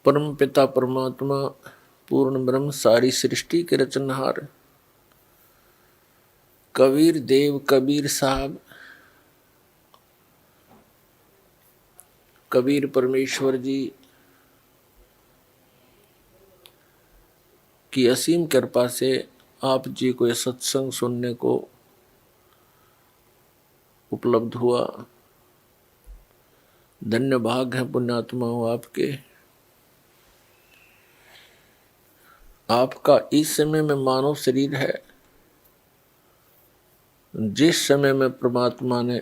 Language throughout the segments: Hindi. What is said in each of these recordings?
परम पिता परमात्मा पूर्ण ब्रह्म सारी सृष्टि के रचनहार कबीर देव कबीर साहब कबीर परमेश्वर जी की असीम कृपा से आप जी को यह सत्संग सुनने को उपलब्ध हुआ। धन्य भाग है पुण्यात्मा हो आपके। आपका इस समय में मानव शरीर है, जिस समय में परमात्मा ने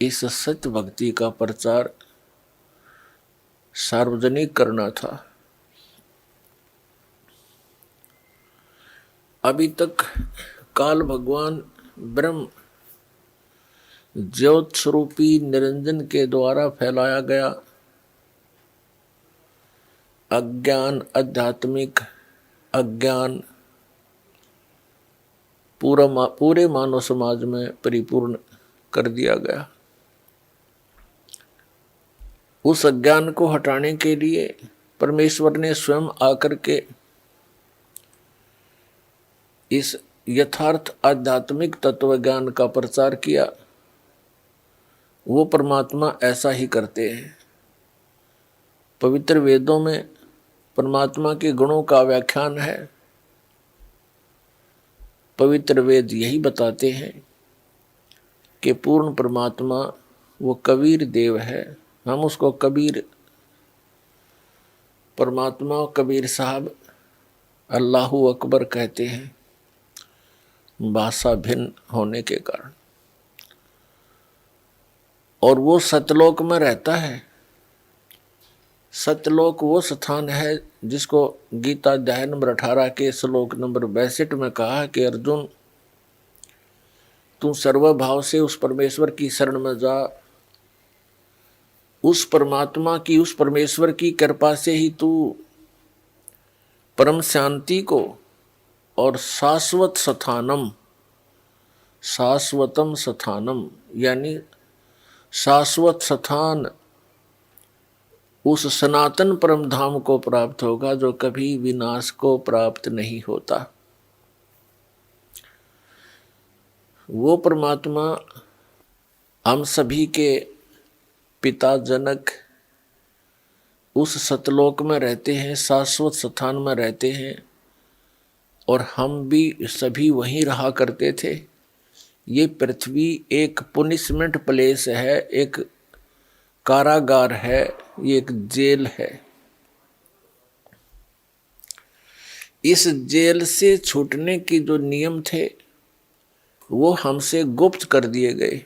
इस सत्य भक्ति का प्रचार सार्वजनिक करना था, अभी तक काल भगवान ब्रह्म ज्योत स्वरूपी निरंजन के द्वारा फैलाया गया अज्ञान आध्यात्मिक अज्ञान पूरे मानव समाज में परिपूर्ण कर दिया गया। उस अज्ञान को हटाने के लिए परमेश्वर ने स्वयं आकर के इस यथार्थ आध्यात्मिक तत्व ज्ञान का प्रचार किया। वो परमात्मा ऐसा ही करते हैं। पवित्र वेदों में परमात्मा के गुणों का व्याख्यान है। पवित्र वेद यही बताते हैं कि पूर्ण परमात्मा वो कबीर देव है। हम उसको कबीर परमात्मा कबीर साहब अल्लाहु अकबर कहते हैं, भाषा भिन्न होने के कारण। और वो सतलोक में रहता है। सतलोक वो स्थान है जिसको गीता अध्याय नंबर 18 के श्लोक नंबर 62 में कहा कि अर्जुन तू सर्वभाव से उस परमेश्वर की शरण में जा। उस परमात्मा की उस परमेश्वर की कृपा से ही तू परम शांति को और शाश्वत स्थानम शाश्वतम स्थानम यानी शाश्वत स्थान उस सनातन परम धाम को प्राप्त होगा जो कभी विनाश को प्राप्त नहीं होता। वो परमात्मा हम सभी के पिता जनक उस सतलोक में रहते हैं, शाश्वत स्थान में रहते हैं, और हम भी सभी वहीं रहा करते थे। ये पृथ्वी एक पुनिशमेंट प्लेस है, एक कारागार है, ये एक जेल है। इस जेल से छूटने के जो नियम थे वो हमसे गुप्त कर दिए गए।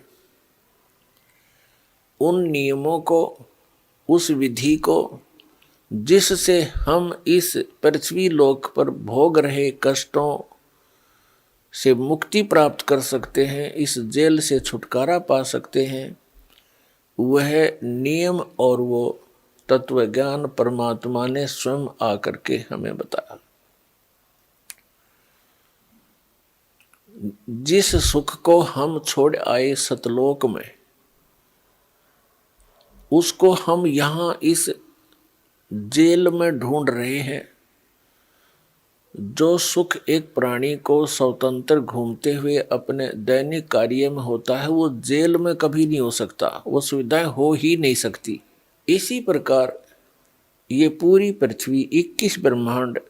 उन नियमों को, उस विधि को जिससे हम इस पृथ्वी लोक पर भोग रहे कष्टों से मुक्ति प्राप्त कर सकते हैं, इस जेल से छुटकारा पा सकते हैं, वह नियम और वो तत्व ज्ञान परमात्मा ने स्वयं आकर के हमें बताया। जिस सुख को हम छोड़ आए सतलोक में, उसको हम यहां इस जेल में ढूंढ रहे हैं। जो सुख एक प्राणी को स्वतंत्र घूमते हुए अपने दैनिक कार्य में होता है, वो जेल में कभी नहीं हो सकता, वो सुविधाएं हो ही नहीं सकती। इसी प्रकार ये पूरी पृथ्वी 21 ब्रह्मांड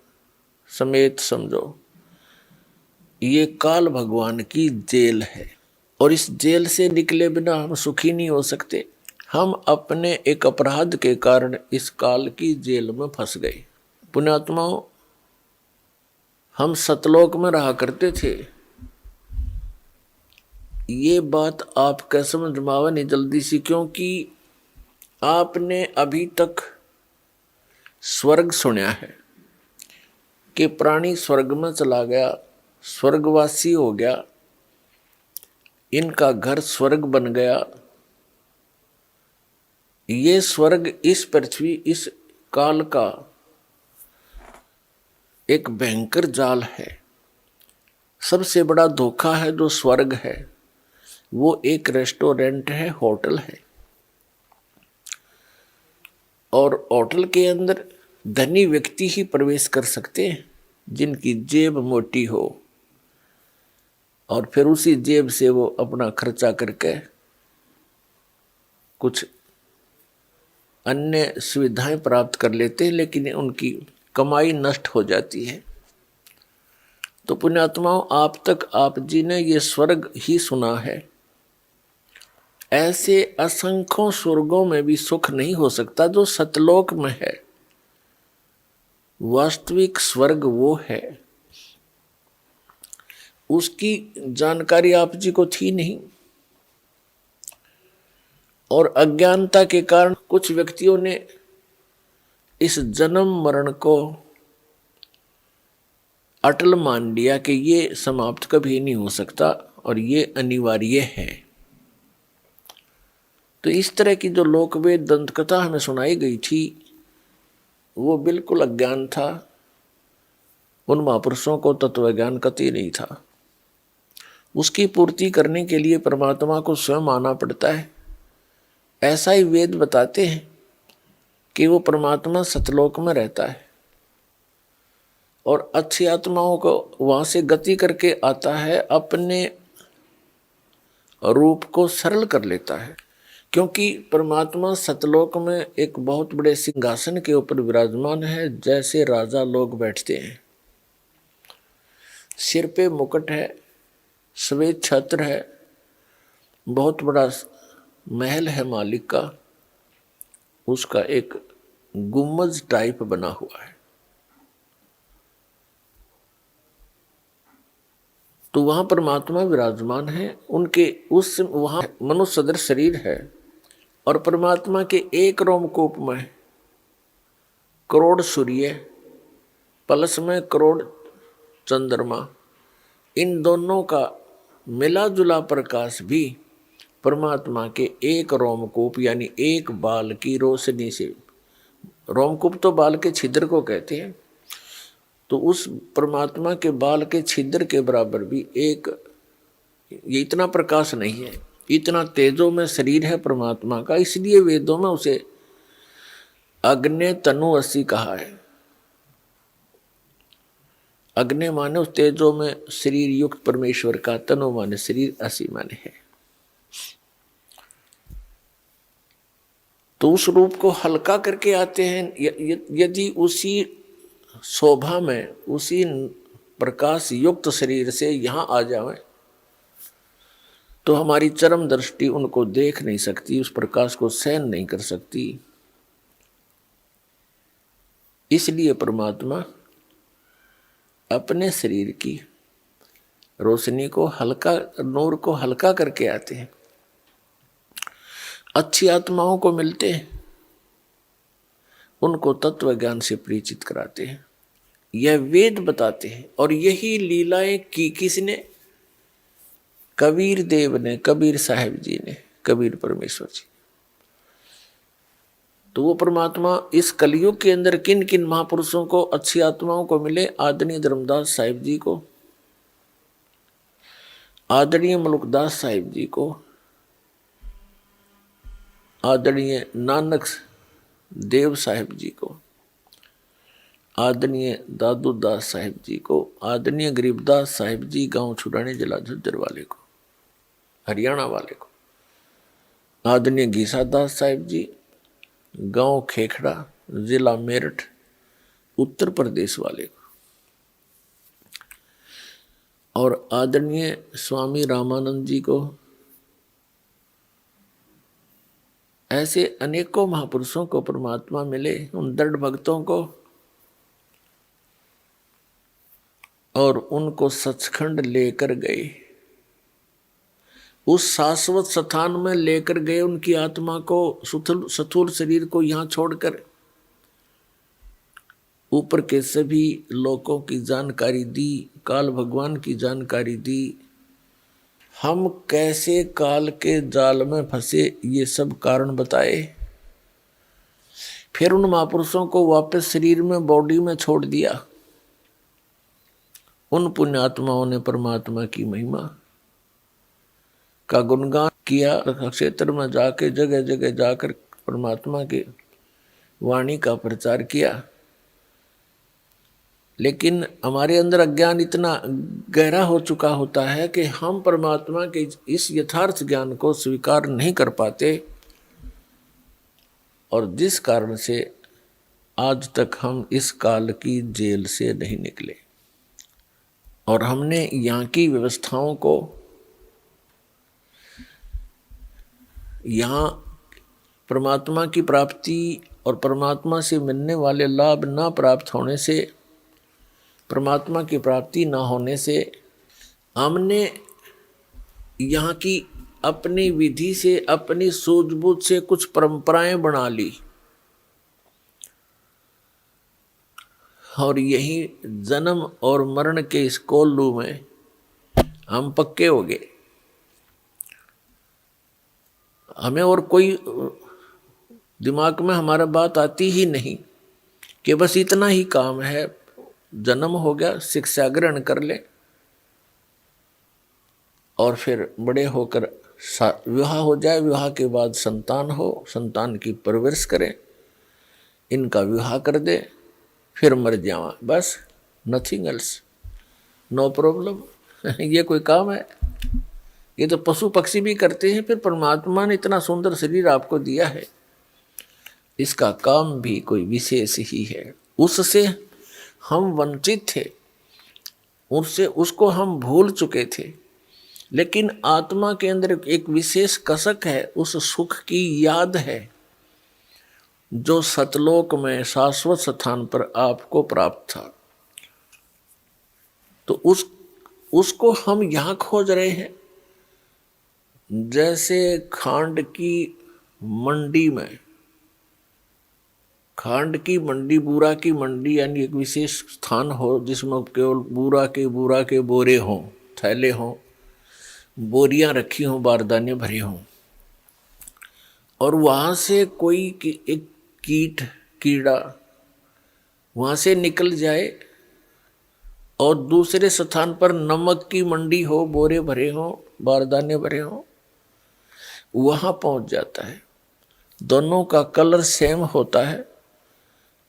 समेत समझो ये काल भगवान की जेल है, और इस जेल से निकले बिना हम सुखी नहीं हो सकते। हम अपने एक अपराध के कारण इस काल की जेल में फंस गए। पुण्यात्माओं, हम सतलोक में रहा करते थे। ये बात आपका समझ में आवा नहीं जल्दी सी, क्योंकि आपने अभी तक स्वर्ग सुना है कि प्राणी स्वर्ग में चला गया, स्वर्गवासी हो गया, इनका घर स्वर्ग बन गया। ये स्वर्ग इस पृथ्वी इस काल का एक भयंकर जाल है। सबसे बड़ा धोखा है जो स्वर्ग है, वो एक रेस्टोरेंट है, होटल है। और होटल के अंदर धनी व्यक्ति ही प्रवेश कर सकते हैं जिनकी जेब मोटी हो, और फिर उसी जेब से वो अपना खर्चा करके कुछ अन्य सुविधाएं प्राप्त कर लेते हैं, लेकिन उनकी कमाई नष्ट हो जाती है। तो पुण्यात्माओं, आप तक आप जी ने ये स्वर्ग ही सुना है। ऐसे असंख्यों स्वर्गों में भी सुख नहीं हो सकता जो सतलोक में है। वास्तविक स्वर्ग वो है, उसकी जानकारी आप जी को थी नहीं, और अज्ञानता के कारण कुछ व्यक्तियों ने इस जन्म मरण को अटल मान लिया कि ये समाप्त कभी नहीं हो सकता और ये अनिवार्य है। तो इस तरह की जो लोकवेद दंत कथा हमें सुनाई गई थी वो बिल्कुल अज्ञान था। उन महापुरुषों को तत्व ज्ञान कतई नहीं था। उसकी पूर्ति करने के लिए परमात्मा को स्वयं आना पड़ता है। ऐसा ही वेद बताते हैं कि वो परमात्मा सतलोक में रहता है और अच्छी आत्माओं को वहां से गति करके आता है, अपने रूप को सरल कर लेता है। क्योंकि परमात्मा सतलोक में एक बहुत बड़े सिंहासन के ऊपर विराजमान है, जैसे राजा लोग बैठते हैं। सिर पे मुकुट है, श्वेत छत्र है, बहुत बड़ा महल है मालिक का, उसका एक गुम्बज टाइप बना हुआ है। तो वहां परमात्मा विराजमान है। उनके उस वहां मनुष्य सदृश शरीर है और परमात्मा के एक रोमकूप में करोड़ सूर्य, पलस में करोड़ चंद्रमा, इन दोनों का मिला जुला प्रकाश भी परमात्मा के एक रोमकूप यानी एक बाल की रोशनी से, रोमकूप तो बाल के छिद्र को कहते हैं, तो उस परमात्मा के बाल के छिद्र के बराबर भी एक, ये इतना प्रकाश नहीं है, इतना तेजो में शरीर है परमात्मा का। इसलिए वेदों में उसे अग्नि तनु असी कहा है। अग्नि माने उस तेजो में शरीर युक्त परमेश्वर का, तनु माने शरीर, असी माने है। तो उस रूप को हल्का करके आते हैं। यदि उसी शोभा में, उसी प्रकाश युक्त शरीर से यहां आ जाए तो हमारी चरम दृष्टि उनको देख नहीं सकती, उस प्रकाश को सहन नहीं कर सकती। इसलिए परमात्मा अपने शरीर की रोशनी को हल्का, नूर को हल्का करके आते हैं, अच्छी आत्माओं को मिलते हैं, उनको तत्व ज्ञान से परिचित कराते हैं। यह वेद बताते हैं। और यही लीलाएं की किसने? कबीर देव ने, कबीर साहब जी ने, कबीर परमेश्वर जी। तो वो परमात्मा इस कलयुग के अंदर किन किन महापुरुषों को, अच्छी आत्माओं को मिले? आदरणीय धर्मदास साहिब जी को, आदरणीय मलुकदास साहिब जी को, आदरणीय नानक देव साहिब जी को, आदरणीय दादू दास साहिब जी को, आदरणीय गरीबदास साहिब जी गांव छुड़ाने जिला झज्जर वाले को, हरियाणा वाले को, आदरणीय घीसा दास साहिब जी गांव खेखड़ा जिला मेरठ उत्तर प्रदेश वाले को, और आदरणीय स्वामी रामानंद जी को। ऐसे अनेकों महापुरुषों को परमात्मा मिले, उन दृढ़ भक्तों को, और उनको सचखंड लेकर गए, उस शाश्वत स्थान में लेकर गए उनकी आत्मा को, स्थूल शरीर को यहाँ छोड़कर ऊपर के सभी लोकों की जानकारी दी, काल भगवान की जानकारी दी। हम कैसे काल के जाल में फंसे ये सब कारण बताए। फिर उन महापुरुषों को वापस शरीर में, बॉडी में छोड़ दिया। उन पुण्यात्माओं ने परमात्मा की महिमा का गुणगान किया, क्षेत्र में जाके, जगह जगह जाकर परमात्मा के वाणी का प्रचार किया, लेकिन हमारे अंदर अज्ञान इतना गहरा हो चुका होता है कि हम परमात्मा के इस यथार्थ ज्ञान को स्वीकार नहीं कर पाते, और जिस कारण से आज तक हम इस काल की जेल से नहीं निकले। और हमने यहाँ की व्यवस्थाओं को, यहाँ परमात्मा की प्राप्ति और परमात्मा से मिलने वाले लाभ ना प्राप्त होने से, परमात्मा की प्राप्ति ना होने से, हमने यहाँ की अपनी विधि से, अपनी सूझबूझ से कुछ परंपराएं बना ली, और यही जन्म और मरण के इस कोल्लू में हम पक्के हो गए। हमें और कोई दिमाग में हमारा बात आती ही नहीं कि बस इतना ही काम है, जन्म हो गया, शिक्षा ग्रहण कर ले, और फिर बड़े होकर विवाह हो जाए, विवाह के बाद संतान हो, संतान की परवरिश करें, इनका विवाह कर दे, फिर मर जावा, बस, नथिंग एल्स, नो प्रॉब्लम। ये कोई काम है? ये तो पशु पक्षी भी करते हैं। फिर परमात्मा ने इतना सुंदर शरीर आपको दिया है, इसका काम भी कोई विशेष ही है। उससे हम वंचित थे, उससे उसको हम भूल चुके थे, लेकिन आत्मा के अंदर एक विशेष कसक है, उस सुख की याद है जो सतलोक में शाश्वत स्थान पर आपको प्राप्त था। तो उसको हम यहाँ खोज रहे हैं। जैसे खांड की मंडी में, खांड की मंडी, बूरा की मंडी, यानी एक विशेष स्थान हो जिसमें केवल बूरा के बोरे हों, थैले हों, बोरियां रखी हों, बारदाने भरे हों, और वहाँ से कोई एक कीड़ा वहाँ से निकल जाए और दूसरे स्थान पर नमक की मंडी हो, बोरे भरे हों, बारदाने भरे हों, वहाँ पहुँच जाता है। दोनों का कलर सेम होता है,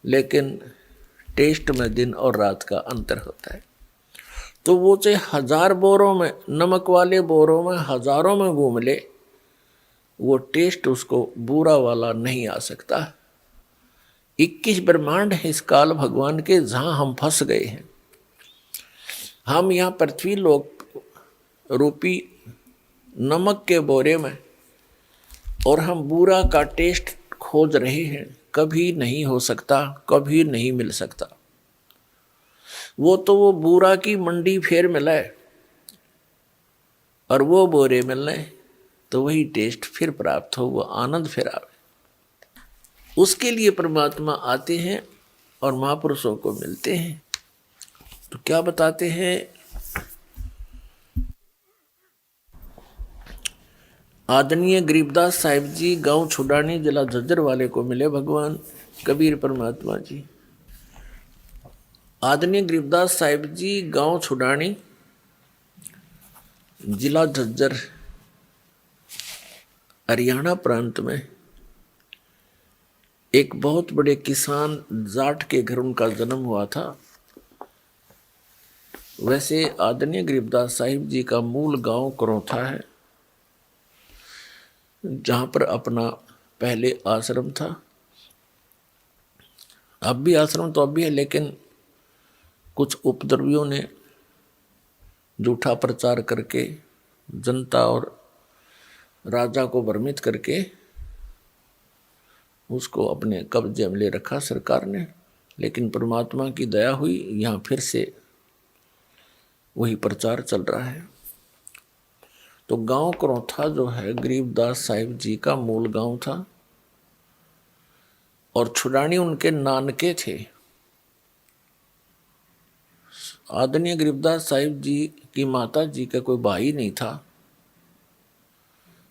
लेकिन टेस्ट में दिन और रात का अंतर होता है। तो वो चाहे 1000 बोरों में, नमक वाले बोरों में हजारों में घूम ले, वो टेस्ट उसको बुरा वाला नहीं आ सकता। 21 ब्रह्मांड है इस काल भगवान के, जहाँ हम फंस गए हैं। हम यहाँ पृथ्वी लोक रूपी नमक के बोरे में, और हम बुरा का टेस्ट खोज रहे हैं। कभी नहीं हो सकता, कभी नहीं मिल सकता। वो बुरा की मंडी फिर मिले और वो बोरे मिलने, तो वही टेस्ट फिर प्राप्त हो, वो आनंद फिर आवे। उसके लिए परमात्मा आते हैं और महापुरुषों को मिलते हैं। तो क्या बताते हैं? आदरणीय गरीबदास साहिब जी गांव छुड़ानी, जिला झज्जर वाले को मिले भगवान कबीर परमात्मा जी। आदरणीय गरीबदास साहिब जी गांव छुड़ानी, जिला झज्जर, हरियाणा प्रांत में एक बहुत बड़े किसान जाट के घर उनका जन्म हुआ था। वैसे आदरणीय गरीबदास साहिब जी का मूल गांव करौथा है, जहाँ पर अपना पहले आश्रम था। अब भी आश्रम तो अब भी है, लेकिन कुछ उपद्रवियों ने झूठा प्रचार करके जनता और राजा को भ्रमित करके उसको अपने कब्जे में ले रखा सरकार ने। लेकिन परमात्मा की दया हुई, यहाँ फिर से वही प्रचार चल रहा है। तो गांव करौथा जो है गरीबदास साहिब जी का मूल गांव था, और छुड़ानी उनके नानके थे। आदरणीय गरीबदास साहिब जी की माता जी का कोई भाई नहीं था,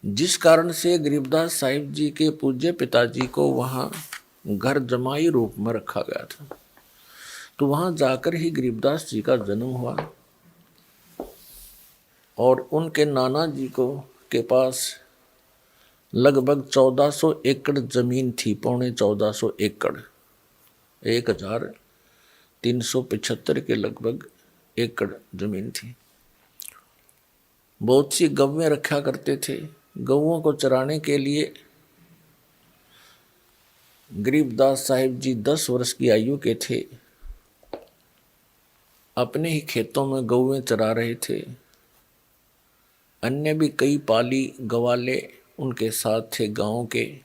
जिस कारण से गरीबदास साहिब जी के पूज्य पिताजी को वहाँ घर जमाई रूप में रखा गया था। तो वहाँ जाकर ही गरीबदास जी का जन्म हुआ, और उनके नाना जी को के पास लगभग 1400 एकड़ जमीन थी, 1450 एकड़, 1375 के लगभग एकड़ जमीन थी। बहुत सी गौवें रखा करते थे। गौओं को चराने के लिए गरीबदास साहिब जी 10 वर्ष की आयु के थे। अपने ही खेतों में गौवें चरा रहे थे। अन्य भी कई पाली गवाले उनके साथ थे गांव के,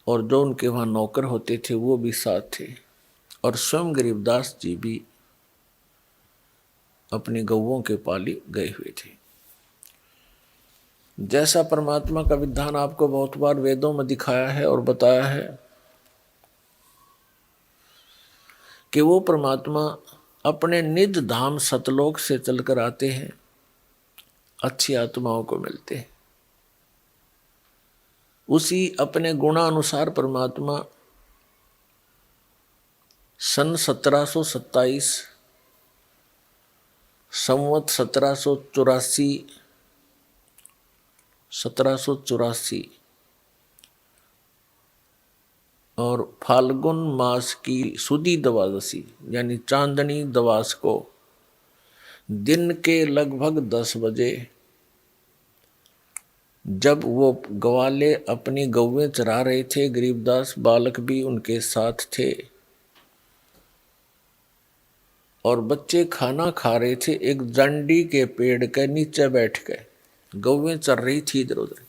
और जो उनके वहाँ नौकर होते थे वो भी साथ थे, और स्वयं गरीबदास जी भी अपने गौओं के पाली गए हुए थे। जैसा परमात्मा का विधान आपको बहुत बार वेदों में दिखाया है और बताया है कि वो परमात्मा अपने निज धाम सतलोक से चलकर आते हैं, अच्छी आत्माओं को मिलते हैं। उसी अपने गुणानुसार परमात्मा सन 1727 संवत 1784 और फाल्गुन मास की सुदी द्वादशी यानी चांदनी दवास को दिन के लगभग 10 बजे, जब वो ग्वाले अपनी गौवें चरा रहे थे, गरीबदास बालक भी उनके साथ थे और बच्चे खाना खा रहे थे, एक जंडी के पेड़ के नीचे बैठ के गौवें चर रही थी इधर उधर।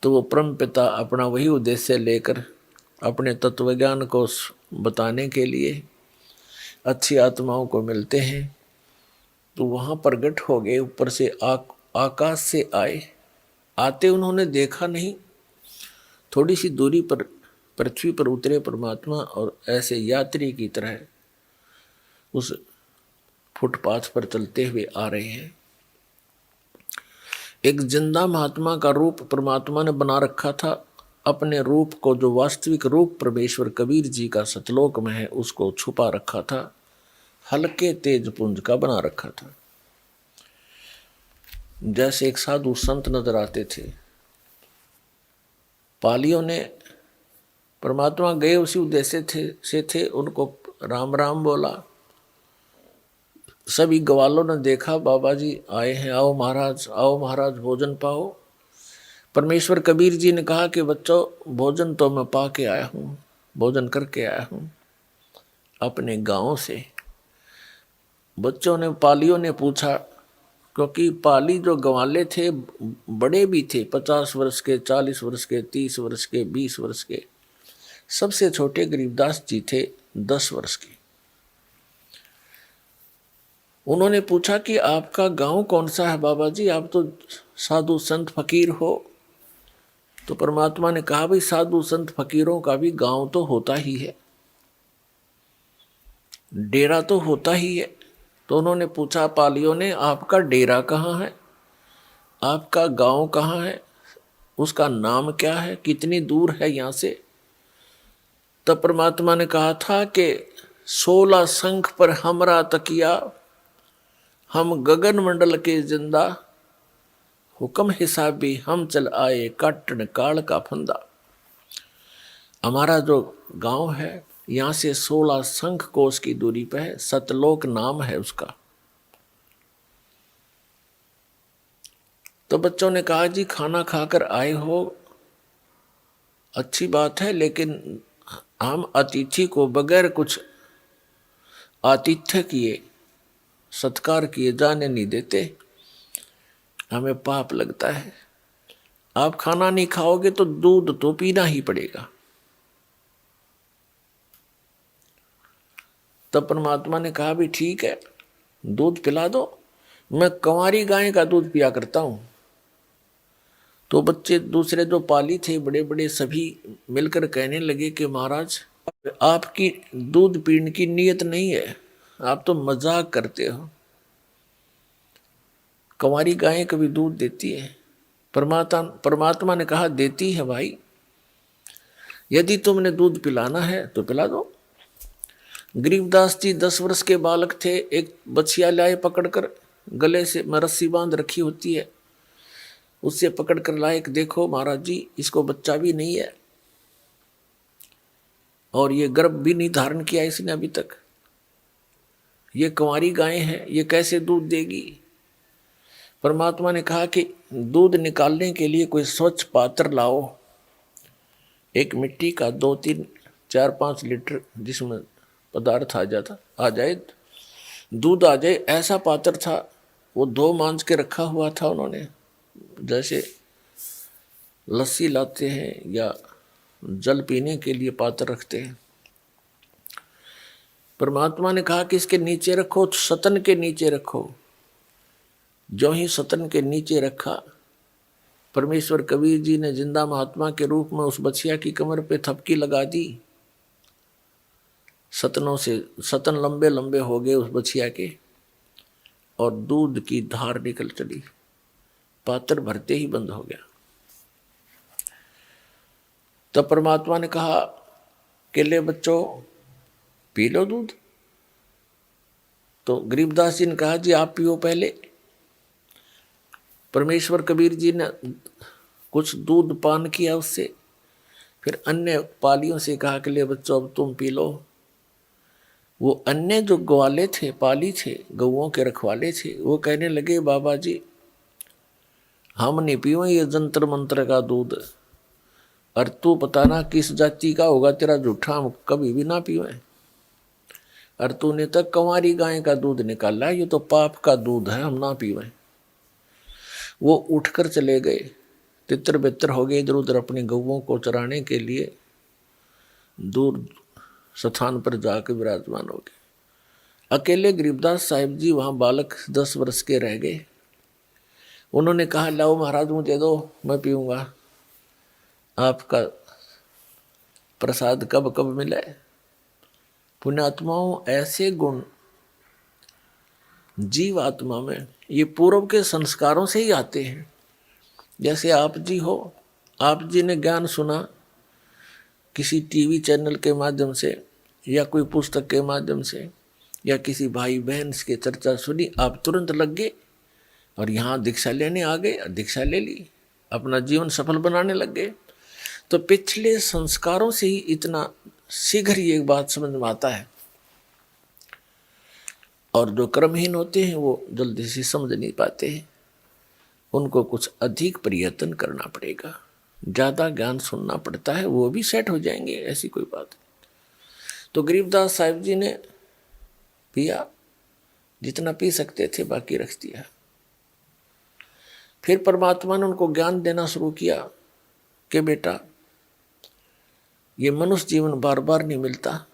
तो वो परम पिता अपना वही उद्देश्य लेकर अपने तत्वज्ञान को बताने के लिए अच्छी आत्माओं को मिलते हैं, तो वहाँ प्रकट हो गए। ऊपर से आकाश से आते उन्होंने देखा नहीं, थोड़ी सी दूरी पर पृथ्वी पर उतरे परमात्मा और ऐसे यात्री की तरह उस फुटपाथ पर चलते हुए आ रहे हैं। एक जिंदा महात्मा का रूप परमात्मा ने बना रखा था। अपने रूप को, जो वास्तविक रूप परमेश्वर कबीर जी का सतलोक में है, उसको छुपा रखा था, हल्के तेज पुंज का बना रखा था। जैसे एक साधु संत नजर आते थे। पालियों ने परमात्मा गए उसी उद्देश्य से थे, उनको राम राम बोला। सभी ग्वालों ने देखा बाबा जी आए हैं, आओ महाराज भोजन पाओ। परमेश्वर कबीर जी ने कहा कि बच्चों भोजन तो मैं पा के आया हूँ, भोजन करके आया हूँ अपने गांव से। बच्चों ने, पालियों ने पूछा, क्योंकि पाली जो ग्वाले थे बड़े भी थे, 50 वर्ष के, 40 वर्ष के, 30 वर्ष के, 20 वर्ष के। सबसे छोटे गरीबदास जी थे 10 वर्ष के। उन्होंने पूछा कि आपका गांव कौन सा है बाबा जी, आप तो साधु संत फकीर हो। तो परमात्मा ने कहा, भाई साधु संत फकीरों का भी गांव तो होता ही है, डेरा तो होता ही है। तो उन्होंने पूछा पालियों ने, आपका डेरा कहाँ है, आपका गांव कहाँ है, उसका नाम क्या है, कितनी दूर है यहाँ से। तब परमात्मा ने कहा था कि 16 शंख पर हमरा तकिया, हम गगन मंडल के जिंदा, हुक्म हिसाबी हम चल आए, काटन काल का फंदा। हमारा जो गांव है यहाँ से 16 शंख कोस की दूरी पे है, सतलोक नाम है उसका। तो बच्चों ने कहा, जी खाना खाकर आए हो, अच्छी बात है, लेकिन हम अतिथि को बगैर कुछ आतिथ्य किए, सत्कार किए जाने नहीं देते, हमें पाप लगता है। आप खाना नहीं खाओगे तो दूध तो पीना ही पड़ेगा। तब परमात्मा ने कहा, भी ठीक है, दूध पिला दो, मैं कंवारी गाय का दूध पिया करता हूं। तो बच्चे दूसरे जो पाली थे बड़े बड़े सभी मिलकर कहने लगे कि महाराज आपकी दूध पीने की नीयत नहीं है, आप तो मजाक करते हो। कंवारी गाय कभी दूध देती है? परमात्मा ने कहा, देती है भाई, यदि तुमने दूध पिलाना है तो पिला दो। गरीबदास जी 10 वर्ष के बालक थे। एक बछिया लाए पकड़कर, गले से में रस्सी बांध रखी होती है, उससे पकड़ कर लाए कि देखो महाराज जी, इसको बच्चा भी नहीं है और ये गर्भ भी नहीं धारण किया इसने अभी तक, ये कुंवारी गाय है, ये कैसे दूध देगी। परमात्मा ने कहा कि दूध निकालने के लिए कोई स्वच्छ पात्र लाओ, एक मिट्टी का 2, 3, 4, 5 लीटर जिसमें पदार्थ आ जाए, दूध आ जाए, ऐसा पात्र था। वो 2 मांझ के रखा हुआ था उन्होंने, जैसे लस्सी लाते हैं या जल पीने के लिए पात्र रखते हैं। परमात्मा ने कहा कि इसके नीचे रखो, सतन के नीचे रखो। जो ही सतन के नीचे रखा, परमेश्वर कबीर जी ने जिंदा महात्मा के रूप में उस बछिया की कमर पे थपकी लगा दी। सतनों से सतन लंबे लंबे हो गए उस बछिया के, और दूध की धार निकल चली, पात्र भरते ही बंद हो गया। तब परमात्मा ने कहा कि ले बच्चों, पी लो दूध। तो गरीबदास जी ने कहा जी आप पियो पहले। परमेश्वर कबीर जी ने कुछ दूध पान किया उससे, फिर अन्य पालियों से कहा कि ले बच्चों अब तुम पी लो। वो अन्य जो ग्वाले थे, पाली थे, गौओं के रखवाले थे, वो कहने लगे बाबा जी हम नहीं पियो ये जंतर मंत्र का दूध, और तू पता ना किस जाति का होगा तेरा जूठा, हम कभी भी ना पियो। और तूने तक कंवारी गाय का दूध निकाला, ये तो पाप का दूध है, हम ना पियो। वो उठकर चले गए, तितर बितर हो गए, इधर उधर अपने गौओं को चराने के लिए दूर स्थान पर जाकर विराजमान हो गए। अकेले गरीबदास साहिब जी वहाँ बालक 10 वर्ष के रह गए। उन्होंने कहा लाओ महाराज मुझे दो, मैं पीऊँगा, आपका प्रसाद कब कब मिले। पुण्यात्माओं, ऐसे गुण जीव आत्मा में ये पूर्व के संस्कारों से ही आते हैं। जैसे आप जी हो, आप जी ने ज्ञान सुना किसी टीवी चैनल के माध्यम से या कोई पुस्तक के माध्यम से या किसी भाई बहन की चर्चा सुनी, आप तुरंत लग गए और यहाँ दीक्षा लेने आ गए, दीक्षा ले ली, अपना जीवन सफल बनाने लग गए। तो पिछले संस्कारों से ही इतना शीघ्र ये बात समझ में आता है। और जो कर्महीन होते हैं वो जल्दी से समझ नहीं पाते हैं, उनको कुछ अधिक प्रयत्न करना पड़ेगा, ज़्यादा ज्ञान सुनना पड़ता है, वो भी सेट हो जाएंगे, ऐसी कोई बात नहीं। तो गरीबदास साहिब जी ने पिया, जितना पी सकते थे बाकी रख दिया। फिर परमात्मा ने उनको ज्ञान देना शुरू किया कि बेटा ये मनुष्य जीवन बार बार नहीं मिलता,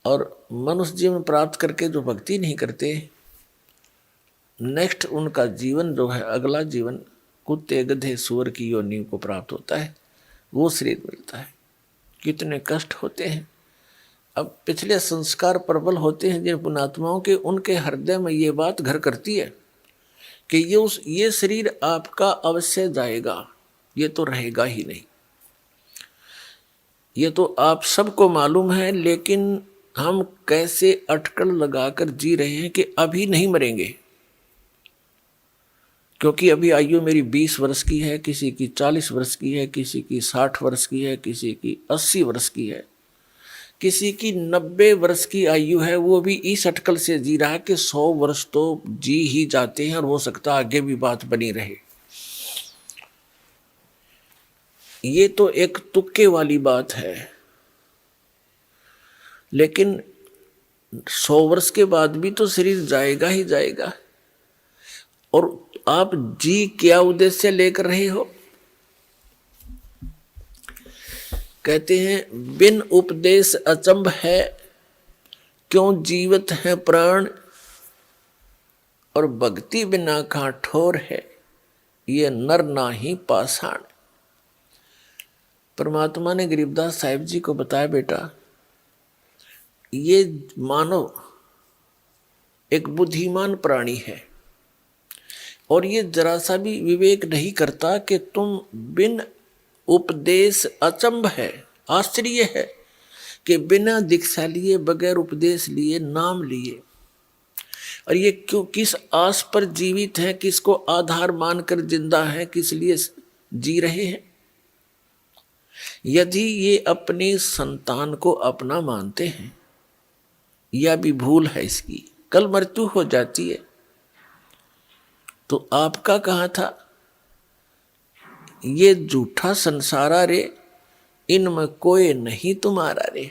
और मनुष्य जीवन प्राप्त करके जो भक्ति नहीं करते, नेक्स्ट उनका जीवन जो है, अगला जीवन कुत्ते गधे सुअर की योनि को प्राप्त होता है, वो शरीर मिलता है। कितने कष्ट होते हैं। अब पिछले संस्कार प्रबल होते हैं जिन पुण्यात्माओं के, उनके हृदय में ये बात घर करती है कि ये शरीर आपका अवश्य जाएगा, ये तो रहेगा ही नहीं। ये तो आप सबको मालूम है, लेकिन हम कैसे अटकल लगाकर जी रहे हैं कि अभी नहीं मरेंगे, क्योंकि अभी आयु मेरी 20 वर्ष की है, किसी की 40 वर्ष की है, किसी की 60 वर्ष की है, किसी की 80 वर्ष की है, किसी की 90 वर्ष की आयु है। वो भी इस अटकल से जी रहा है कि 100 वर्ष तो जी ही जाते हैं और हो सकता आगे भी बात बनी रहे। ये तो एक तुक्के वाली बात है, लेकिन 100 वर्ष के बाद भी तो शरीर जाएगा ही जाएगा। और आप जी क्या उद्देश्य लेकर रहे हो? कहते हैं बिन उपदेश अचंभ है, क्यों जीवत है प्राण, और भक्ति बिना काठोर है, ये नर नाही पाषाण। परमात्मा ने गरीबदास साहिब जी को बताया बेटा, ये मानव एक बुद्धिमान प्राणी है और ये जरा सा भी विवेक नहीं करता कि तुम बिन उपदेश अचंभ है, आश्चर्य है कि बिना दीक्षा लिए, बगैर उपदेश लिए, नाम लिए, और ये क्यों, किस आस पर जीवित है, किसको आधार मानकर जिंदा है, किस लिए जी रहे हैं। यदि ये अपनी संतान को अपना मानते हैं, यह भी भूल है इसकी, कल मृत्यु हो जाती है तो आपका कहाँ था। ये झूठा संसारा रे, इनमें कोई नहीं तुम्हारा रे।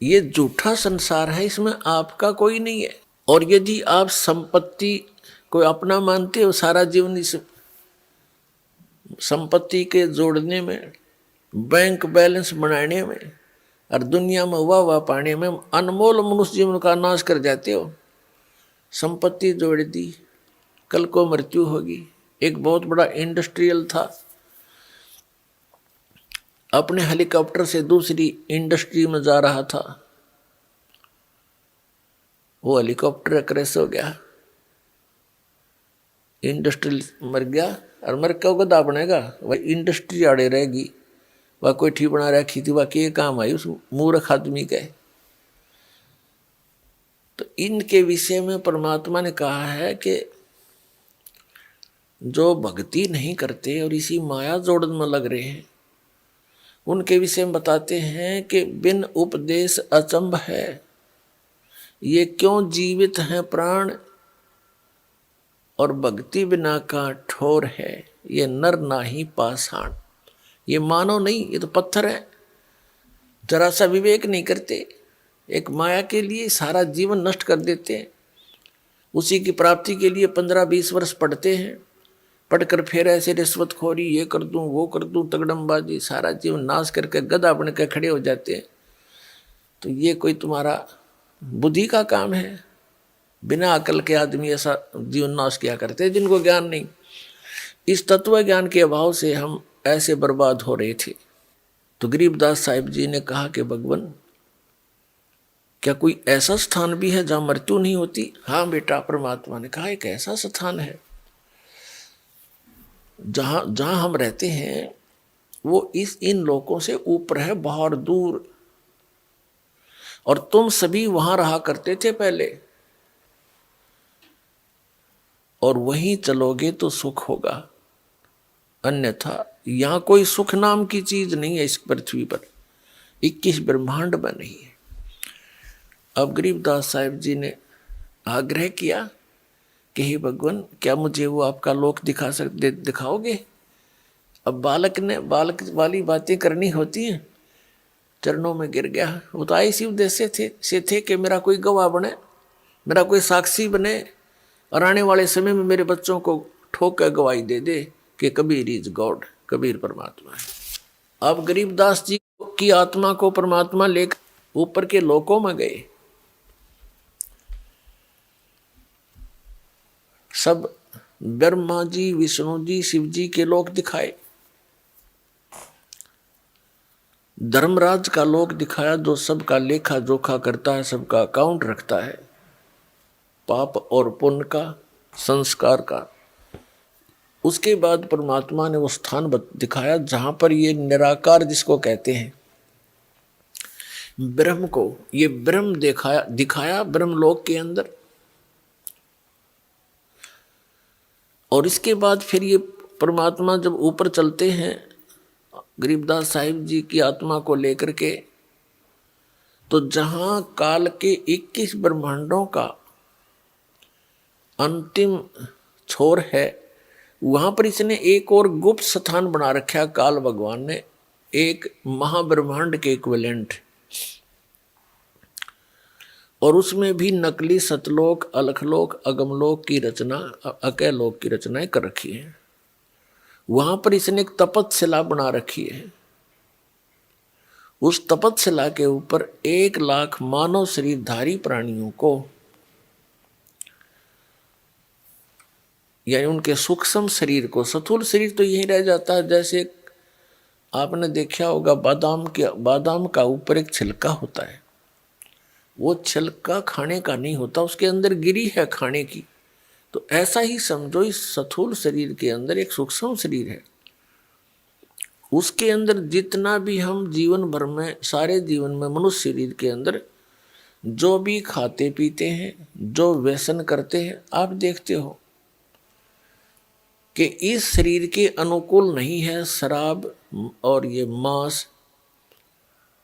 ये झूठा संसार है, इसमें आपका कोई नहीं है। और यदि आप संपत्ति को अपना मानते हो, सारा जीवन इस संपत्ति के जोड़ने में, बैंक बैलेंस बनाने में और दुनिया में वाह पाने में अनमोल मनुष्य जीवन का नाश कर जाते हो। संपत्ति जोड़ दी, कल को मृत्यु होगी। एक बहुत बड़ा इंडस्ट्रियल था, अपने हेलीकॉप्टर से दूसरी इंडस्ट्री में जा रहा था, वो हेलीकॉप्टर क्रैश हो गया, इंडस्ट्रियल मर गया और मर के गधा बनेगा, वह इंडस्ट्री आड़े रहेगी। वह कोई ठीक बना रखी थी, वह के काम आई उस मूर्ख आदमी के। तो इनके विषय में परमात्मा ने कहा है कि जो भक्ति नहीं करते और इसी माया जोड़न में लग रहे हैं, उनके विषय में बताते हैं कि बिन उपदेश अचंभ है, ये क्यों जीवित हैं प्राण, और भक्ति बिना का ठोर है, ये नर नाही पाषाण। ये मानव नहीं, ये तो पत्थर है, जरा सा विवेक नहीं करते, एक माया के लिए सारा जीवन नष्ट कर देते हैं। उसी की प्राप्ति के लिए 15-20 वर्ष पढ़ते हैं, पढ़कर फिर ऐसे रिश्वतखोरी, ये कर दूं वो कर दूं, तगड़मबाजी, सारा जीवन नाश करके गधा बन के खड़े हो जाते हैं। तो ये कोई तुम्हारा बुद्धि का काम है। बिना अकल के आदमी ऐसा जीवन नाश किया करते हैं जिनको ज्ञान नहीं। इस तत्व ज्ञान के अभाव से हम ऐसे बर्बाद हो रहे थे। तो गरीबदास साहिब जी ने कहा कि भगवान, क्या कोई ऐसा स्थान भी है जहां मृत्यु नहीं होती। हाँ बेटा, परमात्मा ने कहा एक ऐसा स्थान है जहां हम रहते हैं वो इन लोगों से ऊपर है, बहुत दूर, और तुम सभी वहां रहा करते थे पहले, और वहीं चलोगे तो सुख होगा, अन्यथा यहां कोई सुख नाम की चीज नहीं है इस पृथ्वी पर, 21 ब्रह्मांड में नहीं है। अब गरीबदास साहिब जी ने आग्रह किया कि हे भगवान, क्या मुझे वो आपका लोक दिखाओगे। अब बालक ने बालक वाली बातें करनी होती हैं, चरणों में गिर गया। वो तो इसी उद्देश्य से थे कि मेरा कोई गवाह बने, मेरा कोई साक्षी बने, और आने वाले समय में मेरे बच्चों को ठोक कर गवाही दे दे कि कबीर इज गॉड, कबीर परमात्मा है। अब गरीबदास जी की आत्मा को परमात्मा लेकर ऊपर के लोकों में गए। सब ब्रह्मा जी, विष्णु जी, शिव जी के लोक दिखाए, धर्मराज का लोक दिखाया जो सबका लेखा जोखा करता है, सबका अकाउंट रखता है, पाप और पुण्य का, संस्कार का। उसके बाद परमात्मा ने वो स्थान दिखाया जहां पर ये निराकार जिसको कहते हैं ब्रह्म को, ये ब्रह्म दिखाया ब्रह्मलोक के अंदर। और इसके बाद फिर ये परमात्मा जब ऊपर चलते हैं गरीबदास साहिब जी की आत्मा को लेकर के, तो जहां काल के 21 ब्रह्मांडों का अंतिम छोर है, वहां पर इसने एक और गुप्त स्थान बना रखा, काल भगवान ने, एक महाब्रह्मांड के इक्विवेलेंट, और उसमें भी नकली सतलोक, अलखलोक, अगमलोक की रचना, अकैलोक की रचनाएं कर रखी है। वहां पर इसने एक तपतशिला बना रखी है। उस तपतशिला के ऊपर 1 लाख मानव शरीरधारी प्राणियों को, यानी उनके सूक्ष्म शरीर को, स्थूल शरीर तो यही रह जाता है। जैसे आपने देखा होगा बादाम का ऊपर एक छिलका होता है, वो छिलका खाने का नहीं होता, उसके अंदर गिरी है खाने की। तो ऐसा ही समझो, इस स्थूल शरीर के अंदर एक सूक्ष्म शरीर है, उसके अंदर जितना भी हम जीवन भर में, सारे जीवन में, मनुष्य शरीर के अंदर जो भी खाते पीते हैं, जो व्यसन करते हैं, आप देखते हो कि इस शरीर के अनुकूल नहीं है शराब और ये मांस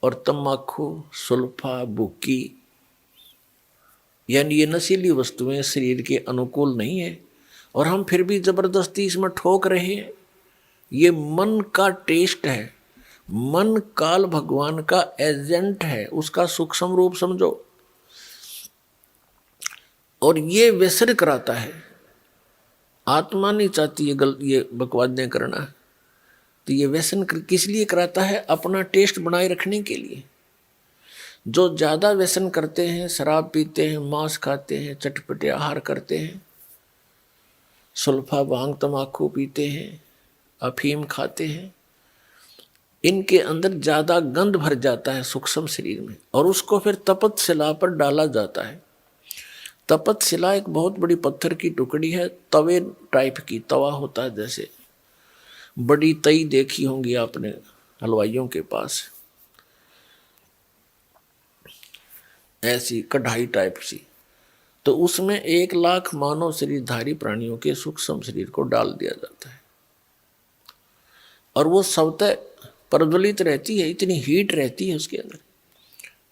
और तम्बाकू, सुल्फा, बुक्की, यानी ये नशीली वस्तुएं शरीर के अनुकूल नहीं है, और हम फिर भी जबरदस्ती इसमें ठोक रहे हैं। ये मन का टेस्ट है, मन काल भगवान का एजेंट है, उसका सूक्ष्म रूप समझो। और ये व्यसन कराता है, आत्मा नहीं चाहती ये बकवादें करना, तो ये व्यसन किस लिए कराता है? अपना टेस्ट बनाए रखने के लिए। जो ज्यादा व्यसन करते हैं, शराब पीते हैं, मांस खाते हैं, चटपटे आहार करते हैं, सुल्फा भांग तम्बाकू पीते हैं, अफीम खाते हैं, इनके अंदर ज्यादा गंध भर जाता है सूक्ष्म शरीर में, और उसको फिर तपतशिला पर डाला जाता है। तपतशिला एक बहुत बड़ी पत्थर की टुकड़ी है, तवे टाइप की, तवा होता है जैसे, बड़ी तई देखी होंगी आपने हलवाइयों के पास, ऐसी कढ़ाई टाइप सी। तो उसमें 1,00,000 मानव शरीरधारी प्राणियों के सूक्ष्म शरीर को डाल दिया जाता है, और वो स्वतः प्रज्वलित रहती है, इतनी हीट रहती है उसके अंदर।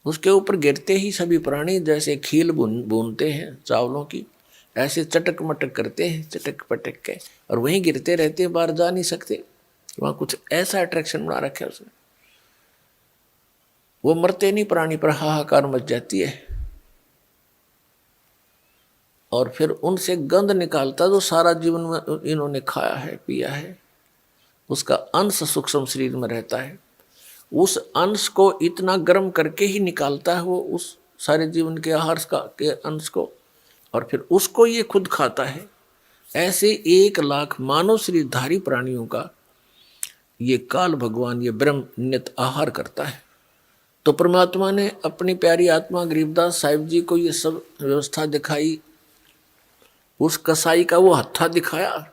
उसके ऊपर गिरते ही सभी प्राणी जैसे खील भूनते हैं चावलों की, ऐसे चटक मटक करते हैं, चटक पटक के, और वहीं गिरते रहते हैं, बाहर जा नहीं सकते। वहां कुछ ऐसा अट्रैक्शन बना रखा है उसने। वो मरते नहीं प्राणी, पर हाहाकार मच जाती है, और फिर उनसे गंध निकालता जो सारा जीवन में इन्होंने खाया है, पिया है, उसका अंश सूक्ष्म शरीर में रहता है। उस अंश को इतना गर्म करके ही निकालता है वो, उस सारे जीवन के आहार के अंश को, और फिर उसको ये खुद खाता है। ऐसे 1,00,000 मानव शरीरधारी प्राणियों का ये काल भगवान, ये ब्रह्म नित आहार करता है। तो परमात्मा ने अपनी प्यारी आत्मा गरीबदास साहिब जी को ये सब व्यवस्था दिखाई। उस कसाई का वो हत्था दिखाया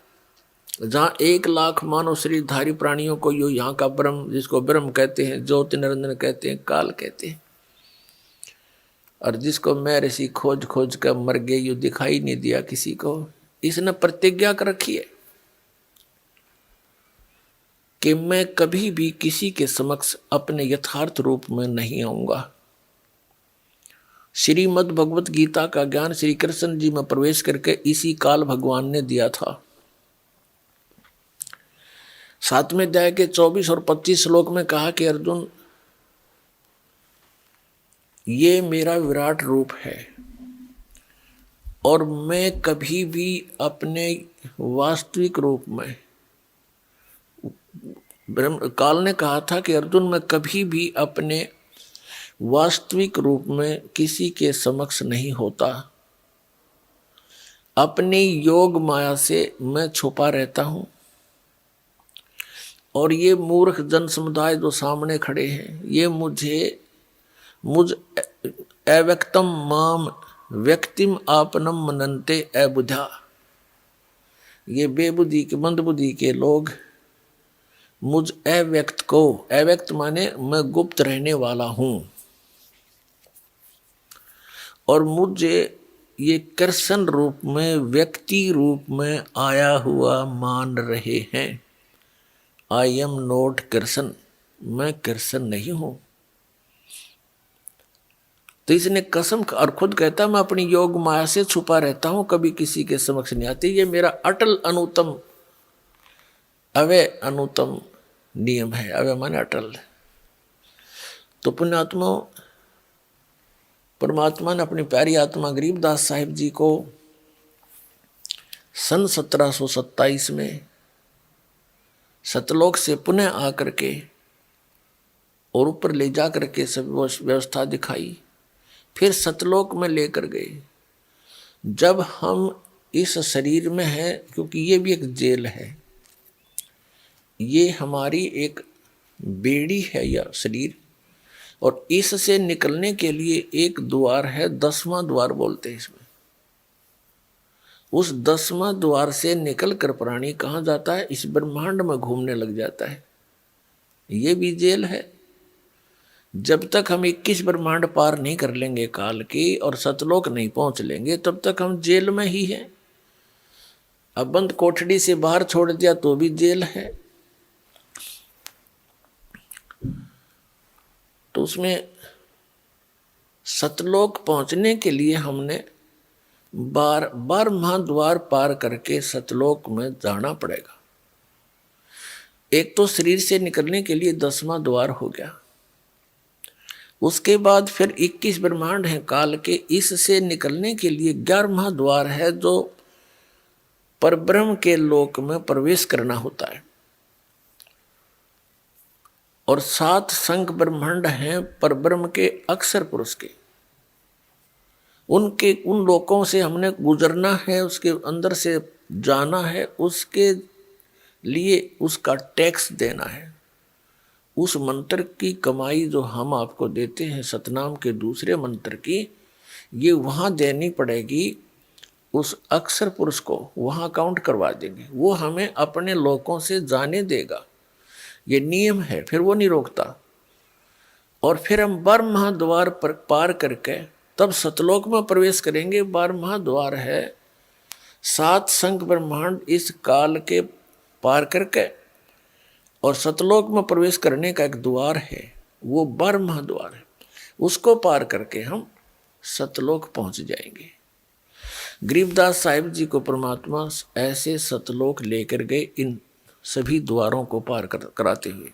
जहाँ 1,00,000 मानव शरीरधारी प्राणियों को यो यहाँ का ब्रह्म, जिसको ब्रह्म कहते हैं, ज्योति निरंजन कहते हैं, काल कहते हैं, और जिसको मैं ऋषि खोज खोज कर मर गए, यो दिखाई नहीं दिया किसी को। इसने प्रतिज्ञा कर रखी है कि मैं कभी भी किसी के समक्ष अपने यथार्थ रूप में नहीं आऊंगा। श्रीमद् भगवत गीता का ज्ञान श्री कृष्ण जी में प्रवेश करके इसी काल भगवान ने दिया था। 7वें अध्याय के 24 और 25 श्लोक में कहा कि अर्जुन, ये मेरा विराट रूप है, और मैं कभी भी अपने वास्तविक रूप में, काल ने कहा था कि अर्जुन, मैं कभी भी अपने वास्तविक रूप में किसी के समक्ष नहीं होता। अपनी योग माया से मैं छुपा रहता हूं, और ये मूर्ख जन समुदाय जो सामने खड़े हैं, ये मुझ अव्यक्तम माम व्यक्तिम आपनम मनन्ते अबुधा, ये बेबुद्धि के, मंदबुद्धि के लोग मुझ अव्यक्त को, अव्यक्त माने मैं गुप्त रहने वाला हूं, और मुझे ये कृष्ण रूप में, व्यक्ति रूप में आया हुआ मान रहे हैं। आई एम नॉट कृष्ण, मैं कृष्ण नहीं हूं। तो इसने कसम, और खुद कहता मैं अपनी योग माया से छुपा रहता हूं, कभी किसी के समक्ष नहीं आती। ये मेरा अटल अनुतम, अवय अनुतम नियम है। अवय माने अटल। तो पुण्यात्मा, परमात्मा ने अपनी प्यारी आत्मा गरीबदास साहिब जी को सन 1727 में सतलोक से पुनः आकर के और ऊपर ले जा करके सब व्यवस्था दिखाई, फिर सतलोक में लेकर गए। जब हम इस शरीर में हैं, क्योंकि ये भी एक जेल है, ये हमारी एक बेड़ी है यह शरीर, और इससे निकलने के लिए एक द्वार है, 10वां द्वार बोलते हैं इसमें। उस 10वां द्वार से निकल कर प्राणी कहाँ जाता है? इस ब्रह्मांड में घूमने लग जाता है। ये भी जेल है। जब तक हम 21 ब्रह्मांड पार नहीं कर लेंगे काल की और सतलोक नहीं पहुंच लेंगे, तब तक हम जेल में ही हैं। अब बंद कोठड़ी से बाहर छोड़ दिया तो भी जेल है। तो उसमें सतलोक पहुंचने के लिए हमने बार बार महाद्वार पार करके सतलोक में जाना पड़ेगा। एक तो शरीर से निकलने के लिए 10वां द्वार हो गया, उसके बाद फिर 21 ब्रह्मांड हैं काल के, इससे निकलने के लिए 11वां द्वार है जो परब्रह्म के लोक में प्रवेश करना होता है। और 7 संख ब्रह्मांड हैं परब्रह्म के अक्षर पुरुष के, उन लोकों से हमने गुजरना है, उसके अंदर से जाना है, उसके लिए उसका टैक्स देना है। उस मंत्र की कमाई जो हम आपको देते हैं सतनाम के दूसरे मंत्र की, ये वहाँ देनी पड़ेगी उस अक्षर पुरुष को, वहाँ काउंट करवा देंगे, वो हमें अपने लोकों से जाने देगा। ये नियम है, फिर वो नहीं रोकता। और फिर हम 12 महाद्वार पर पार करके तब सतलोक में प्रवेश करेंगे। 12 महाद्वार है 7 संख ब्रह्मांड इस काल के पार करके, और सतलोक में प्रवेश करने का एक द्वार है, वो 12 महाद्वार है, उसको पार करके हम सतलोक पहुंच जाएंगे। गरीबदास साहिब जी को परमात्मा ऐसे सतलोक लेकर गए, इन सभी द्वारों को पार कराते हुए।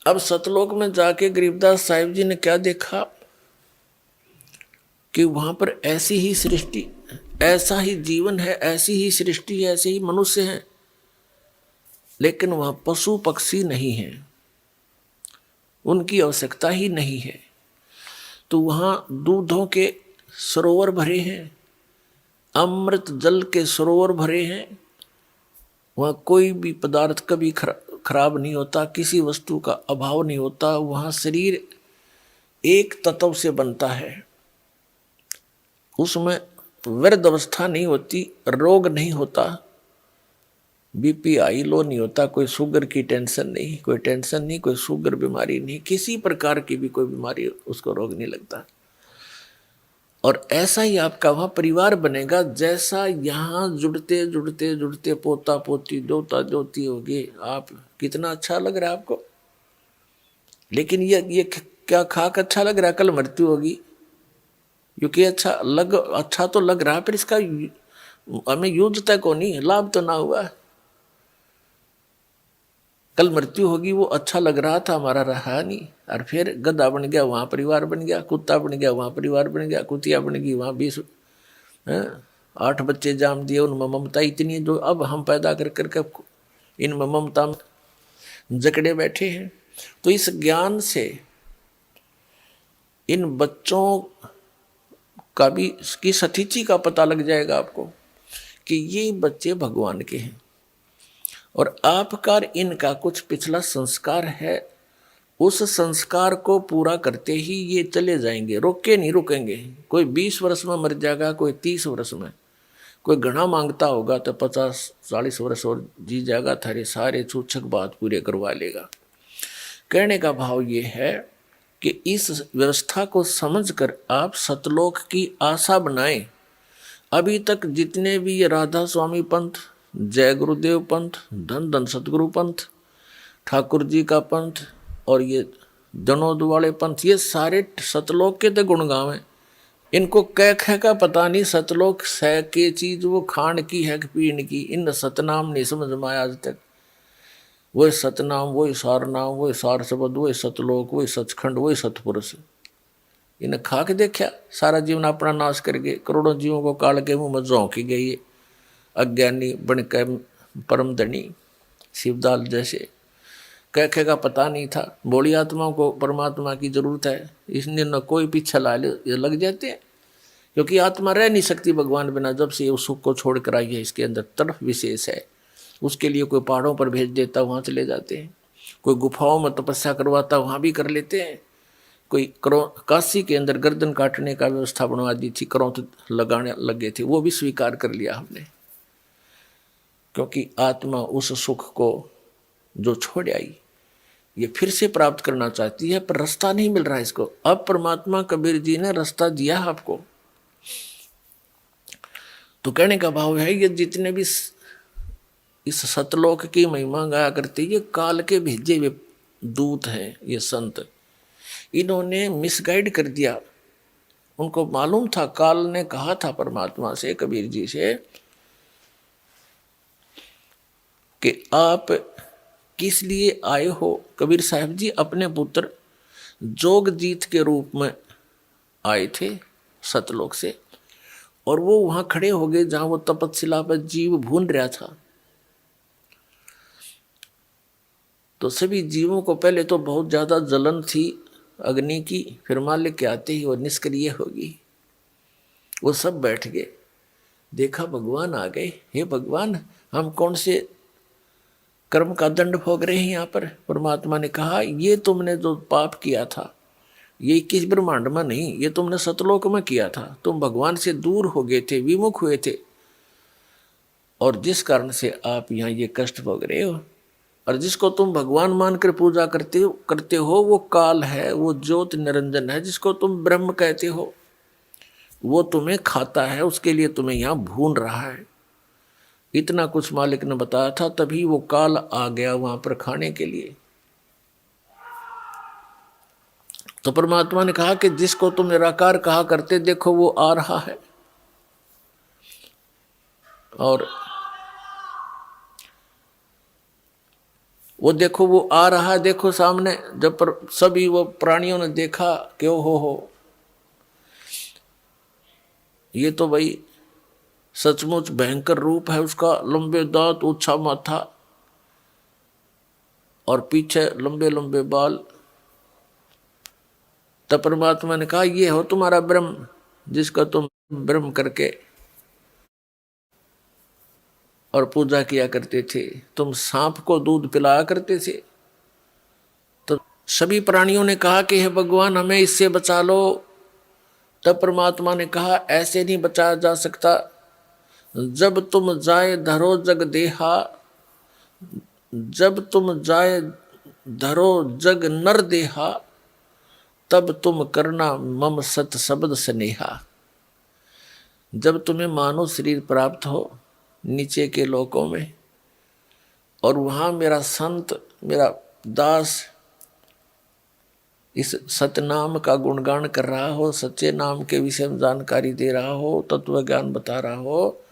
अब सतलोक में जाके गरीबदास साहिब जी ने क्या देखा कि वहां पर ऐसी ही सृष्टि, ऐसा ही जीवन है, ऐसी ही सृष्टि है, ऐसे ही मनुष्य हैं, लेकिन वहां पशु पक्षी नहीं है, उनकी आवश्यकता ही नहीं है। तो वहां दूधों के सरोवर भरे हैं, अमृत जल के सरोवर भरे हैं, वहां कोई भी पदार्थ कभी खराब नहीं होता, किसी वस्तु का अभाव नहीं होता। वहां शरीर एक तत्व से बनता है, उसमें वृद्ध अवस्था नहीं होती, रोग नहीं होता, बीपी हाई लो नहीं होता, कोई शुगर की टेंशन नहीं, कोई टेंशन नहीं, कोई शुगर बीमारी नहीं, किसी प्रकार की भी कोई बीमारी उसको रोग नहीं लगता। और ऐसा ही आपका वहाँ परिवार बनेगा, जैसा यहाँ जुड़ते जुड़ते जुड़ते पोता पोती दोता दोती होगी। आप कितना अच्छा लग रहा है आपको, लेकिन ये क्या खाक अच्छा लग रहा है, कल मृत्यु होगी। क्योंकि अच्छा तो लग रहा है, पर इसका हमें यूज तक को नहीं, लाभ तो ना हुआ। कल मृत्यु होगी, वो अच्छा लग रहा था, हमारा रहा नहीं, और फिर गधा बन गया, वहां परिवार बन गया, कुत्ता बन गया, वहां परिवार बन गया, कुतिया बन गई, वहां 8 बच्चे जाम दिए। उनमें ममता इतनी जो अब हम पैदा कर करके इन ममता में जकड़े बैठे हैं। तो इस ज्ञान से इन बच्चों का भी की सतीची का पता लग जाएगा आपको कि ये बच्चे भगवान के हैं, और आपका इनका कुछ पिछला संस्कार है, उस संस्कार को पूरा करते ही ये चले जाएंगे, रुकेंगे। कोई 20 वर्ष में मर जाएगा, कोई 30 वर्ष में, कोई घना मांगता होगा तो 50-40 वर्ष और जी जाएगा, थारे सारे छूछक बात पूरे करवा लेगा। कहने का भाव ये है कि इस व्यवस्था को समझकर आप सतलोक की आशा बनाएं। अभी तक जितने भी ये राधा स्वामी पंथ, जय गुरुदेव पंथ, धन धन सतगुरु पंथ, ठाकुर जी का पंथ और ये जनोद वाले पंथ, ये सारे सतलोक के तो गुण गावे। इनको कह का पता नहीं, सतलोक सह के चीज वो खान की है कि पीन की, इन सतनाम नहीं समझ में आया आज तक। वही सतनाम, वही सार नाम, वही सार शब्द, वही सतलोक, वही सचखंड, वही सतपुरुष। इन्हें खा के देखा, सारा जीवन अपना नाश कर गए, करोड़ों जीवों को काल के मुंह में झोंकी गई, अज्ञानी बन के परम धनी शिवदाल जैसे। कह का पता नहीं था, बोली आत्माओं को परमात्मा की जरूरत है, इसने न कोई पीछे ला ले, ये लग जाते हैं। क्योंकि आत्मा रह नहीं सकती भगवान बिना, जब से उस सुख को छोड़ कर आई है। इसके अंदर तड़फ विशेष है, उसके लिए कोई पहाड़ों पर भेज देता, वहाँ चले जाते हैं, कोई गुफाओं में तपस्या करवाता, वहाँ भी कर लेते हैं। कोई काशी के अंदर गर्दन काटने का व्यवस्था बनवा दी थी, करों तो लगाने लगे थे, वो भी स्वीकार कर लिया हमने। क्योंकि आत्मा उस सुख को जो छोड़ आई, ये फिर से प्राप्त करना चाहती है, पर रास्ता नहीं मिल रहा है इसको। अब परमात्मा कबीर जी ने रास्ता दिया आपको। तो कहने का भाव है, ये जितने भी इस सतलोक की महिमा गाया करते, ये काल के भेजे हुए दूत हैं, ये संत। इन्होंने मिसगाइड कर दिया। उनको मालूम था, काल ने कहा था परमात्मा से, कबीर जी से, कि आप किस लिए आए हो। कबीर साहब जी अपने पुत्र जोगजीत के रूप में आए थे सतलोक से, और वो वहां खड़े हो गए जहां वो तपस्या पर जीव भून रहा था। तो सभी जीवों को पहले तो बहुत ज्यादा जलन थी अग्नि की, फिर मालिक के आते ही वो निष्क्रिय होगी। वो सब बैठ गए, देखा भगवान आ गए। हे भगवान, हम कौन से कर्म का दंड भोग रहे हैं यहाँ पर। परमात्मा ने कहा, ये तुमने जो पाप किया था, ये 21 ब्रह्मांड में नहीं, ये तुमने सतलोक में किया था। तुम भगवान से दूर हो गए थे, विमुख हुए थे, और जिस कारण से आप यहाँ ये कष्ट भोग रहे हो। और जिसको तुम भगवान मानकर पूजा करते हो वो काल है, वो ज्योत निरंजन है। जिसको तुम ब्रह्म कहते हो वो तुम्हें खाता है, उसके लिए तुम्हें यहाँ भून रहा है। इतना कुछ मालिक ने बताया था, तभी वो काल आ गया वहां पर खाने के लिए। तो परमात्मा ने कहा कि जिसको तुम निराकार कहा करते, देखो वो आ रहा है। और वो देखो वो आ रहा है, देखो सामने। जब सभी वो प्राणियों ने देखा कि ओ हो, ये तो भाई सचमुच भयंकर रूप है उसका। लंबे दांत, ऊंचा माथा और पीछे लंबे लंबे बाल। तब परमात्मा ने कहा, ये हो तुम्हारा ब्रह्म, जिसका तुम ब्रह्म करके और पूजा किया करते थे। तुम सांप को दूध पिलाया करते थे। तो सभी प्राणियों ने कहा कि हे भगवान, हमें इससे बचा लो। तब परमात्मा ने कहा, ऐसे नहीं बचाया जा सकता। जब तुम जाए धरो जग देहा, जब तुम जाए धरो जग नर देहा, तब तुम करना मम सत शब्द स्नेहा। जब तुम्हें मानव शरीर प्राप्त हो नीचे के लोकों में, और वहां मेरा संत, मेरा दास इस सतनाम का गुणगान कर रहा हो, सच्चे नाम के विषय में जानकारी दे रहा हो, तत्व ज्ञान बता रहा हो,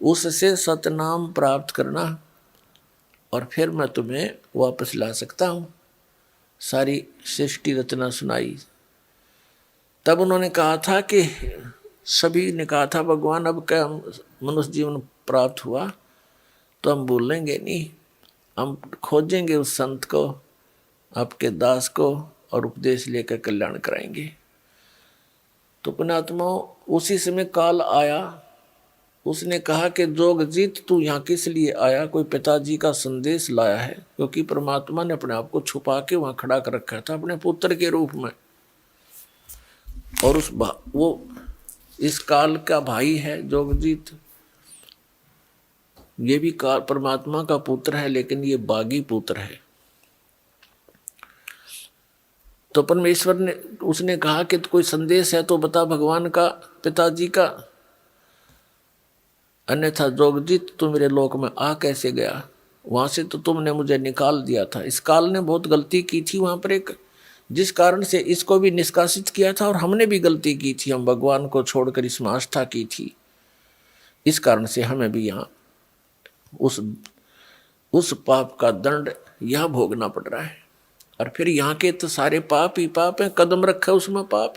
उससे सतनाम प्राप्त करना, और फिर मैं तुम्हें वापस ला सकता हूँ। सारी सृष्टि रचना सुनाई। तब उन्होंने कहा था कि सभी ने कहा था, भगवान अब क्या हम मनुष्य जीवन प्राप्त हुआ तो हम भूलेंगे नहीं, हम खोजेंगे उस संत को, आपके दास को, और उपदेश लेकर कल्याण कराएंगे। तो पुण्यात्मा, उसी समय काल आया। उसने कहा कि जोगजीत, तू यहाँ किस लिए आया? कोई पिताजी का संदेश लाया है, क्योंकि परमात्मा ने अपने आप को छुपा के वहां खड़ा कर रखा था अपने पुत्र के रूप में। और वो इस काल का भाई है जोगजीत। ये भी काल परमात्मा का पुत्र है, लेकिन ये बागी पुत्र है। तो परमेश्वर ने, उसने कहा कि कोई संदेश है तो बता भगवान का, पिताजी का, अन्यथा जोगजीत तू मेरे लोक में आ कैसे गया? वहां से तो तुमने मुझे निकाल दिया था। इस काल ने बहुत गलती की थी वहां पर एक, जिस कारण से इसको भी निष्कासित किया था, और हमने भी गलती की थी, हम भगवान को छोड़कर इसमें आस्था की थी। इस कारण से हमें भी यहाँ उस पाप का दंड यहाँ भोगना पड़ रहा है। और फिर यहाँ के तो सारे पाप ही पाप हैं, कदम रखा उसमें पाप।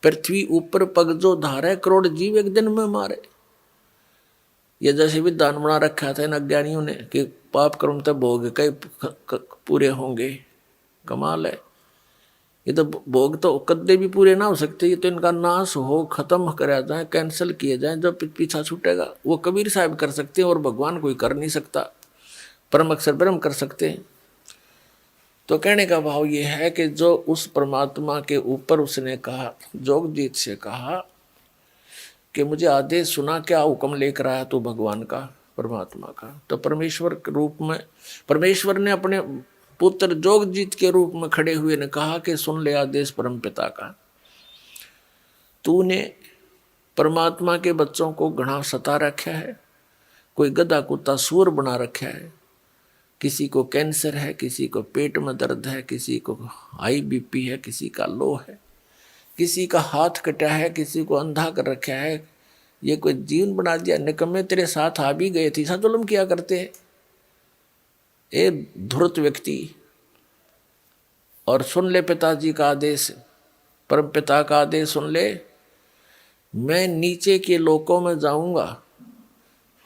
पृथ्वी ऊपर पग जो धारे, करोड़ जीव एक दिन में मारे। ये जैसे विधान बना रखा था इन अज्ञानियों ने कि पाप कर्म तब भोग कई पूरे होंगे। कमाल है। ये तो भोग तो कदे भी पूरे ना हो सकते, ये तो इनका नाश हो, खत्म कराया जाए, कैंसिल किए जाए, जब पीछा छूटेगा। वो कबीर साहब कर सकते हैं, और भगवान कोई कर नहीं सकता। परम अक्षर ब्रह्म कर सकते हैं। तो कहने का भाव ये है कि जो उस परमात्मा के ऊपर उसने कहा, जोगजीत से कहा कि मुझे आदेश सुना, क्या हुक्म लेकर आया तू भगवान का, परमात्मा का? तो परमेश्वर के रूप में परमेश्वर ने अपने पुत्र जोगजीत के रूप में खड़े हुए ने कहा कि सुन ले आदेश परमपिता का, तूने परमात्मा के बच्चों को घना सता रखा है, कोई गधा कुत्ता सूअर बना रखा है, किसी को कैंसर है, किसी को पेट में दर्द है, किसी को हाई बीपी है, किसी का लो है, किसी का हाथ कटा है, किसी को अंधा कर रखा है, ये कोई जीवन बना दिया। निकम्मे तेरे साथ आ भी गए थे, जुल्म किया करते हैं ए धूर्त व्यक्ति। और सुन ले पिताजी का आदेश, परम पिता का आदेश सुन ले, मैं नीचे के लोकों में जाऊंगा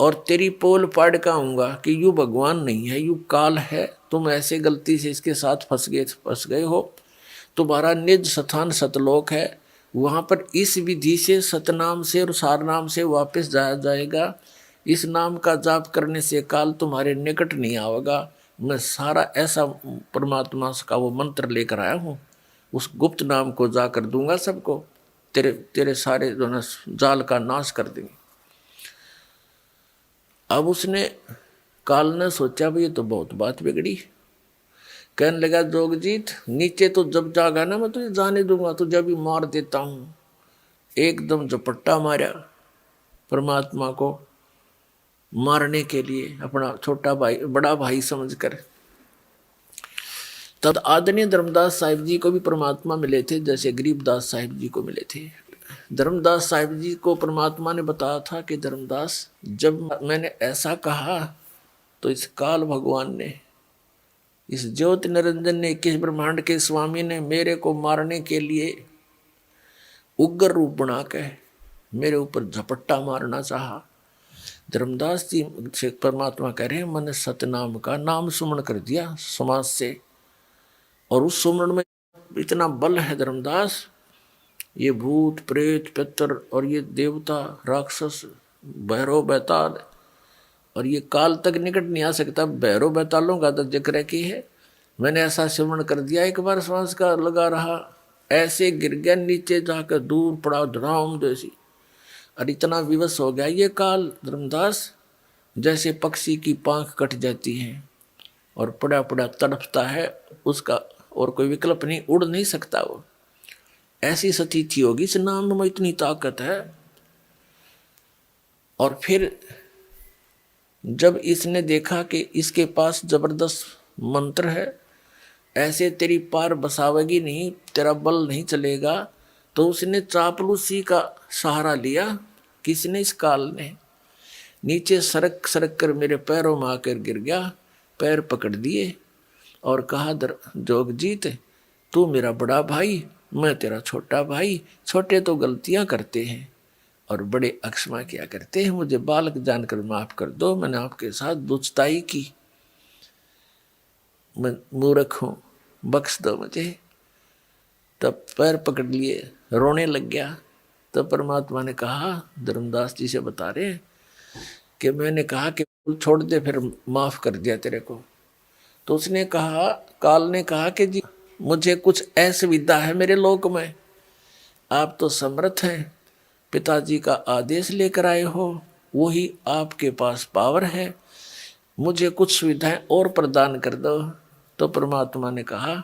और तेरी पोल पाड़ का आऊंगा कि यू भगवान नहीं है, यू काल है, तुम ऐसे गलती से इसके साथ फंस गए हो, तुम्हारा निज स्थान सतलोक है, वहाँ पर इस विधि से सतनाम से और सारनाम से वापस जाया जाएगा, इस नाम का जाप करने से काल तुम्हारे निकट नहीं आएगा। मैं सारा ऐसा परमात्मा का वो मंत्र लेकर आया हूँ, उस गुप्त नाम को जाकर दूंगा सबको, तेरे सारे जो ना जाल का नाश कर देंगे। अब उसने काल ने सोचा भाई ये तो बहुत बात बिगड़ी। कहने लगा जोगजीत नीचे तो जब जागा ना मैं तुझे जाने दूंगा, तुझे भी मार देता हूँ। एकदम झपट्टा मारा परमात्मा को मारने के लिए, अपना छोटा भाई बड़ा भाई समझकर। तब आदरणीय धर्मदास साहिब जी को भी परमात्मा मिले थे, जैसे गरीबदास साहिब जी को मिले थे। धर्मदास साहिब जी को परमात्मा ने बताया था कि धर्मदास जब मैंने ऐसा कहा तो इस काल भगवान ने, इस ज्योति निरंजन ने, 21 ब्रह्मांड के स्वामी ने मेरे को मारने के लिए उग्र रूप बना के मेरे ऊपर झपट्टा मारना चाहा। धर्मदास जी से परमात्मा कह रहे हैं मैंने सतनाम का नाम सुमरण कर दिया समाज से, और उस सुमरण में इतना बल है धर्मदास, ये भूत प्रेत पितर और ये देवता राक्षस भैरव बैताल और ये काल तक निकट नहीं आ सकता। भैरव बैतालों का तो जिक्र की है, मैंने ऐसा श्रवण कर दिया, एक बार श्वास का लगा रहा, ऐसे गिर गया नीचे जाकर, दूर पड़ा धड़ाम जैसी, और इतना विवश हो गया ये काल धर्मदास, जैसे पक्षी की पांख कट जाती है और पड़ा पड़ा तड़पता है, उसका और कोई विकल्प नहीं, उड़ नहीं सकता वो, ऐसी स्थिति होगी। इस नाम में इतनी ताकत है। और फिर जब इसने देखा कि इसके पास जबरदस्त मंत्र है, ऐसे तेरी पार बसावेगी नहीं, तेरा बल नहीं चलेगा, तो उसने चापलूसी का सहारा लिया। किसने? इस काल ने। नीचे सरक सरक कर मेरे पैरों में आकर गिर गया, पैर पकड़ दिए और कहा जोगजीत तू मेरा बड़ा भाई, मैं तेरा छोटा भाई, छोटे तो गलतियां करते हैं और बड़े अक्षमा किया करते हैं, मुझे बालक जानकर माफ कर दो, मैंने आपके साथ दुष्टाई की, मैं मूर्ख हूँ, बख्श दो मुझे। तब पैर पकड़ लिए, रोने लग गया। तब परमात्मा ने कहा, धर्मदास जी से बता रहे कि मैंने कहा कि छोड़ दे, फिर माफ कर दिया तेरे को। तो उसने कहा, काल ने कहा कि जी मुझे कुछ असुविधा है मेरे लोक में, आप तो समर्थ हैं, पिताजी का आदेश लेकर आए हो, वही आपके पास पावर है, मुझे कुछ सुविधाएं और प्रदान कर दो। तो परमात्मा ने कहा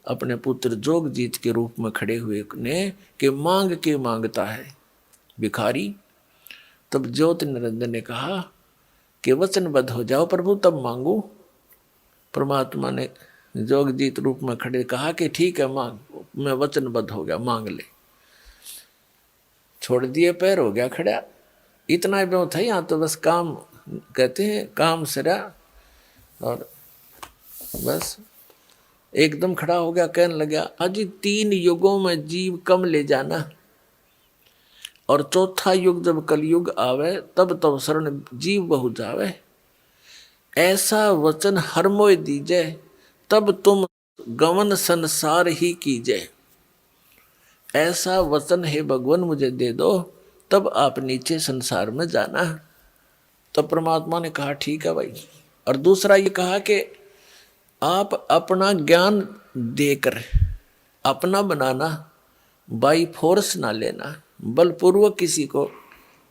अपने पुत्र जोगजीत के रूप में खड़े हुए ने कि मांग के मांगता है भिखारी। तब ज्योति निरंजन ने कहा कि वचनबद्ध हो जाओ प्रभु, तब मांगू। परमात्मा ने जोगजीत रूप में खड़े कहा कि ठीक है मांग, मैं वचनबद्ध हो गया, मांग ले। छोड़ दिए पैर, हो गया खड़ा। इतना ब्यों था, यहाँ तो बस काम कहते हैं काम सरा, और बस एकदम खड़ा हो गया। कहने लगा अजी 3 युगों में जीव कम ले जाना, और चौथा युग जब कलयुग आवे तब तो शरण जीव बहु जावे, ऐसा वचन हर मोय दीजे, तब तुम गमन संसार ही कीजे। ऐसा वचन है भगवान मुझे दे दो, तब आप नीचे संसार में जाना। तब परमात्मा ने कहा ठीक है भाई। और दूसरा ये कहा कि आप अपना ज्ञान देकर अपना बनाना, बाई फोर्स ना लेना, बलपूर्वक किसी को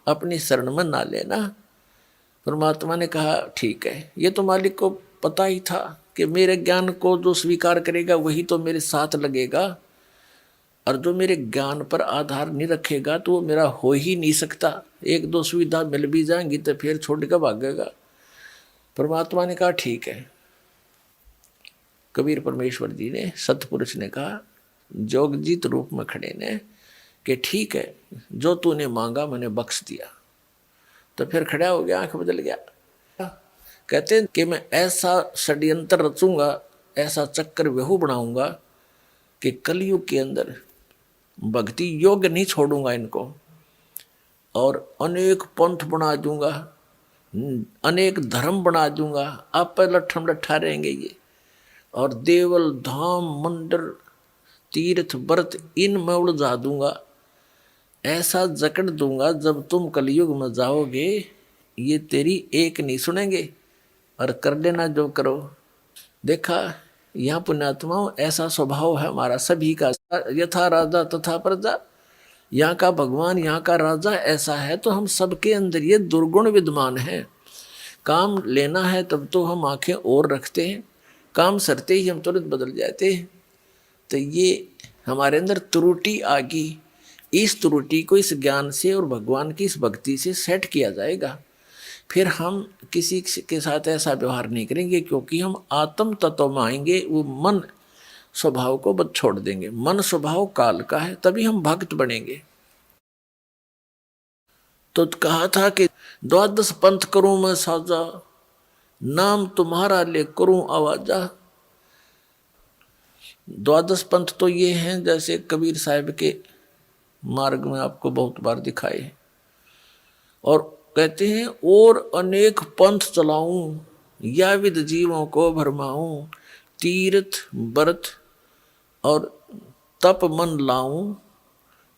अपनी शरण में ना लेना। परमात्मा ने कहा ठीक है, ये तो मालिक को पता ही था कि मेरे ज्ञान को जो स्वीकार करेगा वही तो मेरे साथ लगेगा, और जो मेरे ज्ञान पर आधार नहीं रखेगा तो वो मेरा हो ही नहीं सकता। एक दो सुविधा मिल भी जाएंगी तो फिर छोड़ कर भागेगा। परमात्मा ने कहा ठीक है। कबीर परमेश्वर जी ने, सतपुरुष ने कहा, जोगजीत रूप में खड़े ने, कि ठीक है, जो तूने मांगा मैंने बख्श दिया। तो फिर खड़ा हो गया, आंख बदल गया। कहते हैं कि मैं ऐसा षड्यंत्र रचूंगा, ऐसा चक्कर व्यहू बनाऊंगा कि कलयुग के अंदर भक्ति योग्य नहीं छोड़ूंगा इनको, और अनेक पंथ बना दूंगा, अनेक धर्म बना दूंगा। आप पर लट्ठम लट्ठा रहेंगे ये, और देवल धाम मंदिर तीर्थ व्रत इनमें उलझा दूंगा। ऐसा जकड़ दूंगा जब तुम कलयुग में जाओगे ये तेरी एक नहीं सुनेंगे, और कर लेना जो करो। देखा यहाँ पुण्यात्माओं, ऐसा स्वभाव है हमारा सभी का। यथा राजा तथा प्रजा, यहाँ का भगवान यहाँ का राजा ऐसा है, तो हम सबके अंदर ये दुर्गुण विद्यमान है। काम लेना है तब तो हम आंखें और रखते हैं, काम सरते ही हम तुरंत बदल जाते हैं। तो ये हमारे अंदर त्रुटि आ गई। इस त्रुटि को इस ज्ञान से और भगवान की इस भक्ति से सेट किया जाएगा। फिर हम किसी के साथ ऐसा व्यवहार नहीं करेंगे, क्योंकि हम आत्म तत्व में आएंगे। वो मन स्वभाव को बद छोड़ देंगे। मन स्वभाव काल का है, तभी हम भक्त बनेंगे। तो कहा था कि 12 पंथ करूं मैं साजा, नाम तुम्हारा ले करूं आवाजा। 12 पंथ तो ये हैं जैसे कबीर साहब के मार्ग में आपको बहुत बार दिखाए, और कहते हैं और अनेक पंथ चलाऊं, या विद जीवों को भरमाऊं, तीर्थ व्रत और तप मन लाऊं,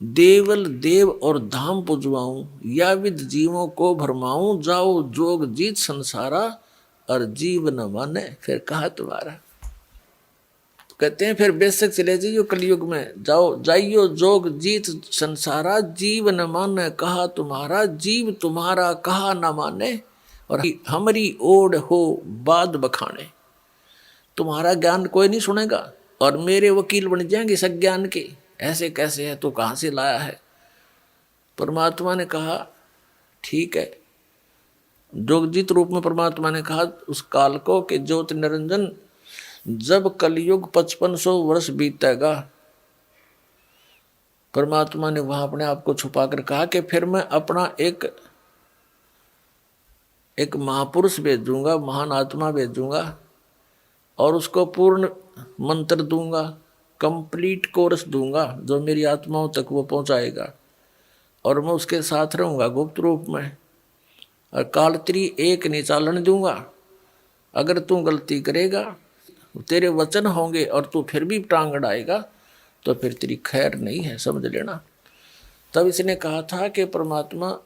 देवल देव और धाम पुजवाऊं, या विद जीवों को भरमाऊं, जाओ जोग जीत संसारा, और जीव न माने फिर कहा तुम्हारा। कहते हैं फिर बेशक चले जाइयो कलयुग में, जाओ जाइयो जोग जीत संसारा, जीव न माने कहा तुम्हारा, जीव तुम्हारा कहा न माने, और हमारी ओढ़ हो बाद बखाने। तुम्हारा ज्ञान कोई नहीं सुनेगा, और मेरे वकील बन जाएंगे सज्ञान के। ऐसे कैसे है, तो कहाँ से लाया है। परमात्मा ने कहा ठीक है। जोगजीत रूप में परमात्मा ने कहा उस काल को कि ज्योति निरंजन, जब कलयुग 5500 वर्ष बीतेगा, परमात्मा ने वहां अपने आप को छुपा कर कहा कि फिर मैं अपना एक महापुरुष भेजूंगा, महान आत्मा भेजूंगा, और उसको पूर्ण मंत्र दूंगा, कंप्लीट कोर्स दूंगा, जो मेरी आत्माओं तक वो पहुंचाएगा, और मैं उसके साथ रहूंगा गुप्त रूप में, और कालत्री एक नहीं चालन दूंगा। अगर तू गलती करेगा, तेरे वचन होंगे और तू फिर भी टांग अड़ाएगा, तो फिर तेरी खैर नहीं है, समझ लेना। तब इसने कहा था कि परमात्मा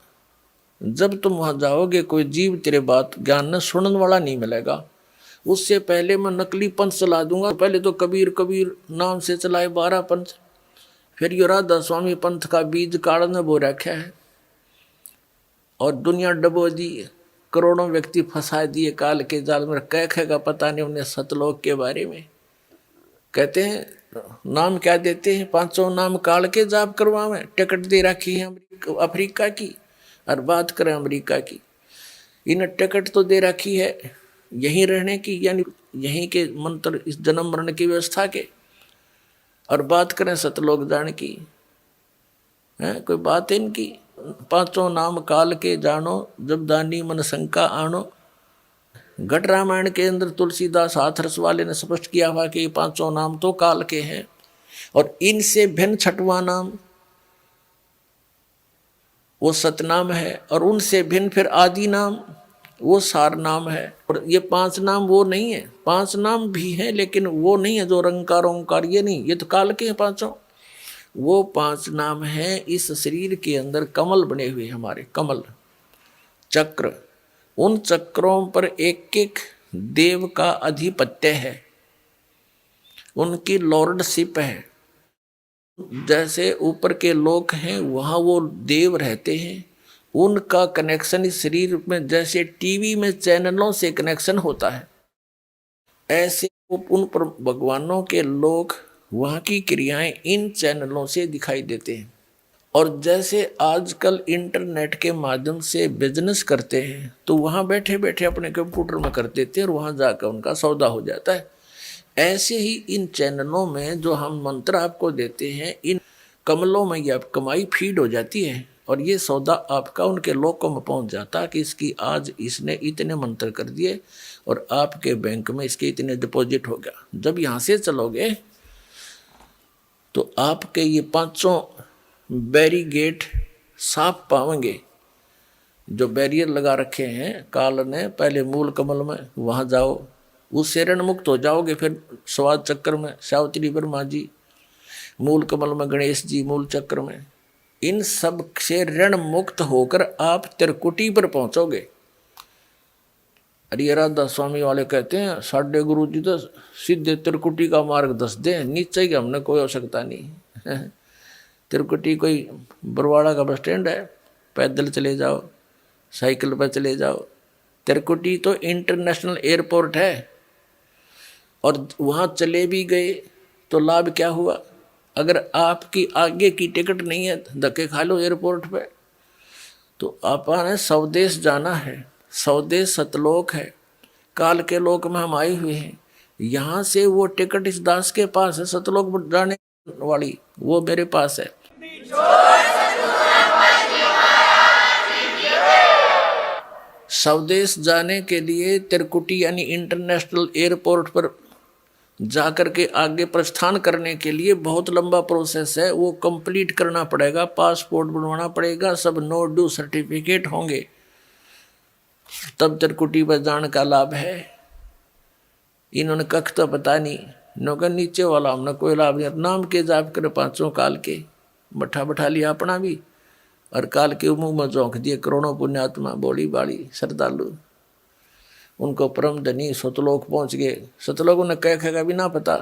जब तुम वहां जाओगे कोई जीव तेरे बात ज्ञान न सुनने वाला नहीं मिलेगा। उससे पहले मैं नकली पंथ चला दूंगा। पहले तो कबीर कबीर नाम से चलाए 12 पंथ, फिर यो राधा स्वामी पंथ का बीज काढ़ने बो रखा है, और दुनिया डबो दी, करोड़ों व्यक्ति फंसा दिए काल के जाल में। कह का पता नहीं उन्हें सतलोक के बारे में। कहते हैं नाम क्या देते हैं, 500 नाम काल के जाप करवावें। टिकट दे रखी है अफ्रीका की, और बात करें अमेरिका की, इन टिकट तो दे रखी है यहीं रहने की, यानी यहीं के मंत्र इस जन्म मरण की व्यवस्था के, और बात करें सतलोक जान की, है कोई बात है इनकी। 500 नाम काल के जानो, जब दानी मन शंका आनो। घट रामायण के अंदर तुलसीदास हाथरस वाले ने स्पष्ट किया हुआ कि 500 नाम तो काल के हैं, और इनसे भिन्न 6वां नाम वो सतनाम है, और उनसे भिन्न फिर आदि नाम वो सार नाम है। और ये 5 नाम वो नहीं है, 5 नाम भी हैं लेकिन वो नहीं है जो रंकार ओंकार, ये नहीं, ये तो काल के हैं 500। वो 5 नाम हैं इस शरीर के अंदर कमल बने हुए, हमारे कमल चक्र। उन चक्रों पर एक एक देव का अधिपत्य है, उनकी लॉर्डशिप है। जैसे ऊपर के लोक हैं वहाँ वो देव रहते हैं, उनका कनेक्शन इस शरीर में जैसे टीवी में चैनलों से कनेक्शन होता है। ऐसे उन भगवानों के लोग वहाँ की क्रियाएं इन चैनलों से दिखाई देते हैं। और जैसे आजकल इंटरनेट के माध्यम से बिजनेस करते हैं तो वहाँ बैठे बैठे अपने कंप्यूटर में कर देते हैं और वहाँ जाकर उनका सौदा हो जाता है। ऐसे ही इन चैनलों में जो हम मंत्र आपको देते हैं, इन कमलों में यह कमाई फीड हो जाती है और ये सौदा आपका उनके लोगों में पहुंच जाता कि इसकी आज इसने इतने मंत्र कर दिए और आपके बैंक में इसके इतने डिपॉजिट हो गया। जब यहाँ से चलोगे तो आपके ये 500 बैरिगेट साफ पाएंगे। जो बैरियर लगा रखे हैं काल ने पहले मूल कमल में, वहाँ जाओ, उससे ऋण मुक्त हो जाओगे। फिर स्वाद चक्र में सावित्री वर्मा जी, मूल कमल में गणेश जी, मूल चक्र में, इन सब से ऋण मुक्त होकर आप त्रिकुटी पर पहुंचोगे। अरे राधा स्वामी वाले कहते हैं साढ़े गुरु जी तो सीधे त्रिकुटी का मार्ग दस दे, नीचे की हमने कोई आवश्यकता नहीं। त्रिकुटी कोई बरवाड़ा का बस स्टैंड है, पैदल चले जाओ, साइकिल पर चले जाओ। त्रिकुटी तो इंटरनेशनल एयरपोर्ट है और वहाँ चले भी गए तो लाभ क्या हुआ? अगर आपकी आगे की टिकट नहीं है, धक्के खा लो एयरपोर्ट पे। तो आपने स्वदेश जाना है, स्वदेश सतलोक है, काल के लोक में हम आए हुए हैं। यहाँ से वो टिकट इस दास के पास है, सतलोक जाने वाली वो मेरे पास है। स्वदेश जाने के लिए त्रिकुटी यानी इंटरनेशनल एयरपोर्ट पर जाकर के आगे प्रस्थान करने के लिए बहुत लंबा प्रोसेस है, वो कंप्लीट करना पड़ेगा, पासपोर्ट बनवाना पड़ेगा, सब नो ड्यू सर्टिफिकेट होंगे, तब त्रिकुटी पर जाने का लाभ है। इन्होंने कख तो पता नहीं, नौकर नीचे वाला हमने कोई लाभ नहीं। नाम के जाप कर 5 काल के बैठा बैठा लिया अपना भी, और काल के मुंह में झोंक दिए करोड़ों पुण्यात्मा, बोली बाड़ी श्रद्धालु, उनको परम धनी सतलोक पहुंच गए। सतलोक उन्हें कह भी ना पता,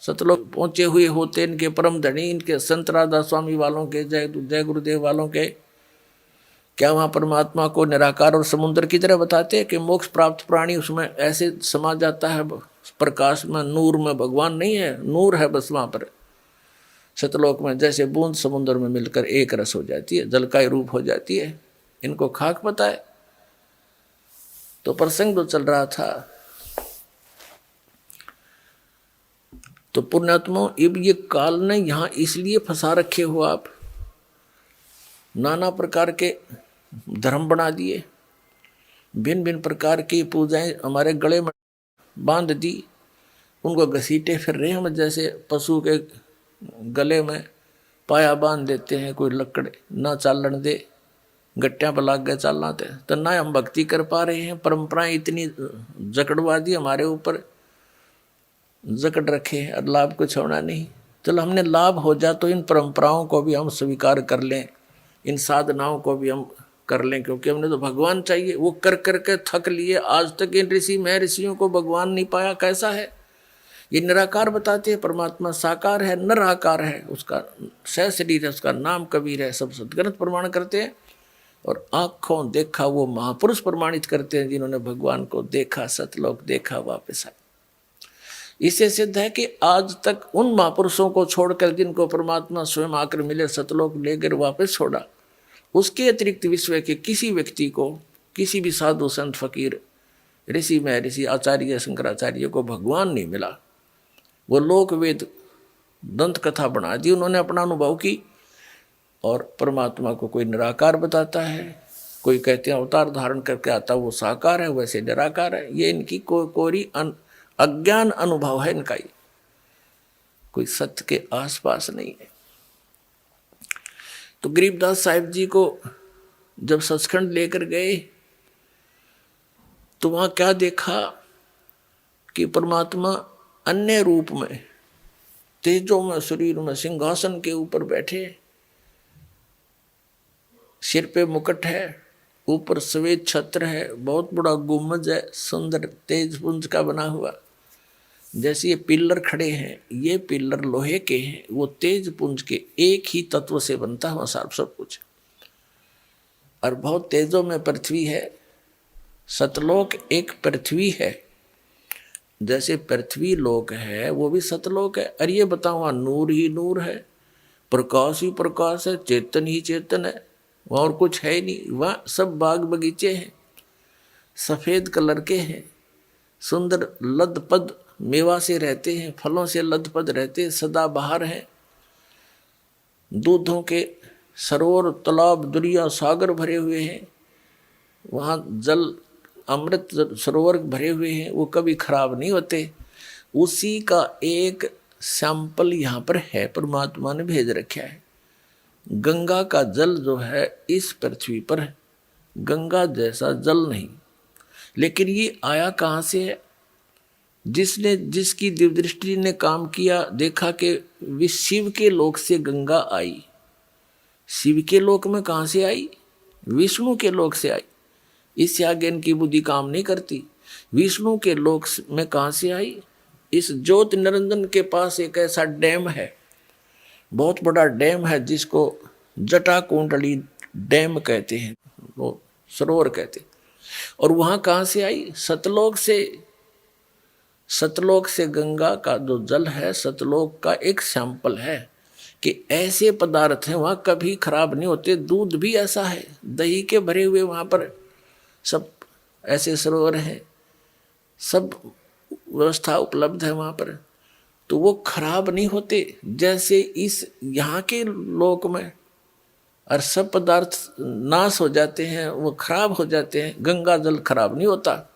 सतलोक पहुंचे हुए होते इनके परम धनी, इनके संत राधा स्वामी वालों के, जय गुरुदेव वालों के। क्या वहाँ परमात्मा को निराकार और समुद्र की तरह बताते हैं कि मोक्ष प्राप्त प्राणी उसमें ऐसे समा जाता है प्रकाश में, नूर में? भगवान नहीं है, नूर है बस वहाँ पर सतलोक में। जैसे बूंद समुद्र में मिलकर एक रस हो जाती है, जल का रूप हो जाती है। इनको खाक पता है। तो प्रसंग जो चल रहा था, तो पुण्यात्मा अब ये काल ने यहाँ इसलिए फंसा रखे हो आप, नाना प्रकार के धर्म बना दिए, भिन्न भिन्न प्रकार की पूजाएं हमारे गले में बांध दी, उनको घसीटे फिर रहे हम। जैसे पशु के गले में पाया बांध देते हैं, कोई लकड़ ना चालन दे, गट्टियां पर लाग गए चालना थे, तो ना हम भक्ति कर पा रहे हैं। परंपराएं इतनी जकड़वा दी हमारे ऊपर, जकड़ रखे हैं और लाभ कुछ होना नहीं। चलो हमने लाभ हो जा तो इन परंपराओं को भी हम स्वीकार कर लें, इन साधनाओं को भी हम कर लें, क्योंकि हमने तो भगवान चाहिए। वो कर करके थक लिए, आज तक इन ऋषि महर्षियों को भगवान नहीं पाया। कैसा है ये? निराकार बताते हैं, परमात्मा साकार है, निराकार है, उसका सह शरीर है, उसका नाम कबीर है, सब सदग्रंथ प्रमाण करते हैं। और आंखों देखा वो महापुरुष प्रमाणित करते हैं, जिन्होंने भगवान को देखा, सतलोक देखा, वापस आए। इससे सिद्ध है कि आज तक उन महापुरुषों को छोड़कर जिनको परमात्मा स्वयं आकर मिले, सतलोक लेकर वापस छोड़ा, उसके अतिरिक्त विश्व के किसी व्यक्ति को, किसी भी साधु संत फकीर ऋषि महर्षि आचार्य शंकराचार्य को भगवान नहीं मिला। वो लोक वेद दंत कथा बना दी उन्होंने, अपना अनुभव की। और परमात्मा को कोई निराकार बताता है, कोई कहते हैं अवतार धारण करके आता वो साकार है, वैसे निराकार है। ये इनकी कोरी अज्ञान अनुभव है इनका, ही कोई सत्य के आसपास नहीं है। तो गरीबदास साहिब जी को जब सचखंड लेकर गए तो वहां क्या देखा कि परमात्मा अन्य रूप में, तेजों में, शरीर में, सिंहासन के ऊपर बैठे, सिर पे मुकुट है, ऊपर सफेद छत्र है, बहुत बड़ा गुम्बद है, सुंदर तेज पुंज का बना हुआ। जैसे ये पिल्लर खड़े हैं, ये पिल्लर लोहे के हैं, वो तेज पुंज के एक ही तत्व से बनता हुआ सब कुछ। और बहुत तेजों में पृथ्वी है, सतलोक एक पृथ्वी है जैसे पृथ्वी लोक है वो भी सतलोक है। अरे ये बताओ, वहाँ नूर ही नूर है, प्रकाश ही प्रकाश है, चेतन ही चेतन है, वहाँ और कुछ है ही नहीं। वहाँ सब बाग बगीचे हैं, सफेद कलर के हैं, सुंदर लदपद मेवा से रहते हैं, फलों से लदपद रहते हैं, सदा बहार हैं, दूधों के सरोवर तालाब दरिया सागर भरे हुए हैं, वहाँ जल अमृत सरोवर भरे हुए हैं, वो कभी खराब नहीं होते। उसी का एक सैंपल यहाँ पर है, परमात्मा ने भेज रखा है। गंगा का जल जो है इस पृथ्वी पर है, गंगा जैसा जल नहीं, लेकिन ये आया कहाँ से है? जिसकी दिव्य दृष्टि ने काम किया, देखा कि वे शिव के लोक से गंगा आई। शिव के लोक में कहाँ से आई? विष्णु के लोक से आई। इससे आगे इनकी बुद्धि काम नहीं करती। विष्णु के लोक में कहाँ से आई? इस ज्योति निरंजन के पास एक ऐसा डैम है, बहुत बड़ा डैम है, जिसको जटा कुंडली डैम कहते हैं, वो सरोवर कहते हैं। और वहाँ कहाँ से आई? सतलोक से। सतलोक से गंगा का जो जल है, सतलोक का एक सैंपल है कि ऐसे पदार्थ हैं वहाँ कभी खराब नहीं होते। दूध भी ऐसा है, दही के भरे हुए वहाँ पर सब ऐसे सरोवर हैं, सब व्यवस्था उपलब्ध है वहाँ पर, तो वो खराब नहीं होते। जैसे इस यहाँ के लोक में और सब पदार्थ नाश हो जाते हैं, वो खराब हो जाते हैं, गंगा जल खराब नहीं होता।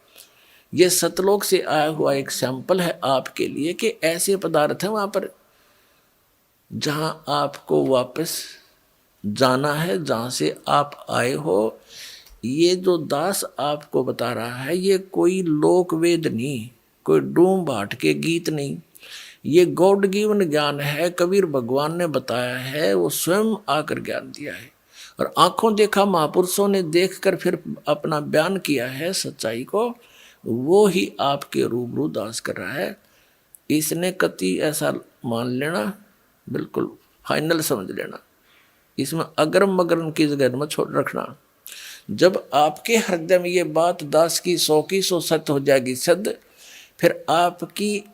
ये सतलोक से आया हुआ एक सैंपल है आपके लिए कि ऐसे पदार्थ हैं वहाँ पर जहाँ आपको वापस जाना है, जहाँ से आप आए हो। ये जो दास आपको बता रहा है ये कोई लोक वेद नहीं, कोई डूम भाट के गीत नहीं, ये गॉड गिवन ज्ञान है। कबीर भगवान ने बताया है, वो स्वयं आकर ज्ञान दिया है और आंखों देखा महापुरुषों ने देखकर फिर अपना बयान किया है सच्चाई को, वो ही आपके रूबरू दास कर रहा है। इसने कति ऐसा मान लेना, बिल्कुल फाइनल समझ लेना, इसमें अगरम मगरम की जगह में छोड़ रखना। जब आपके हृदय में ये बात दास की 100 सत्य हो जाएगी सिद्ध, फिर आपकी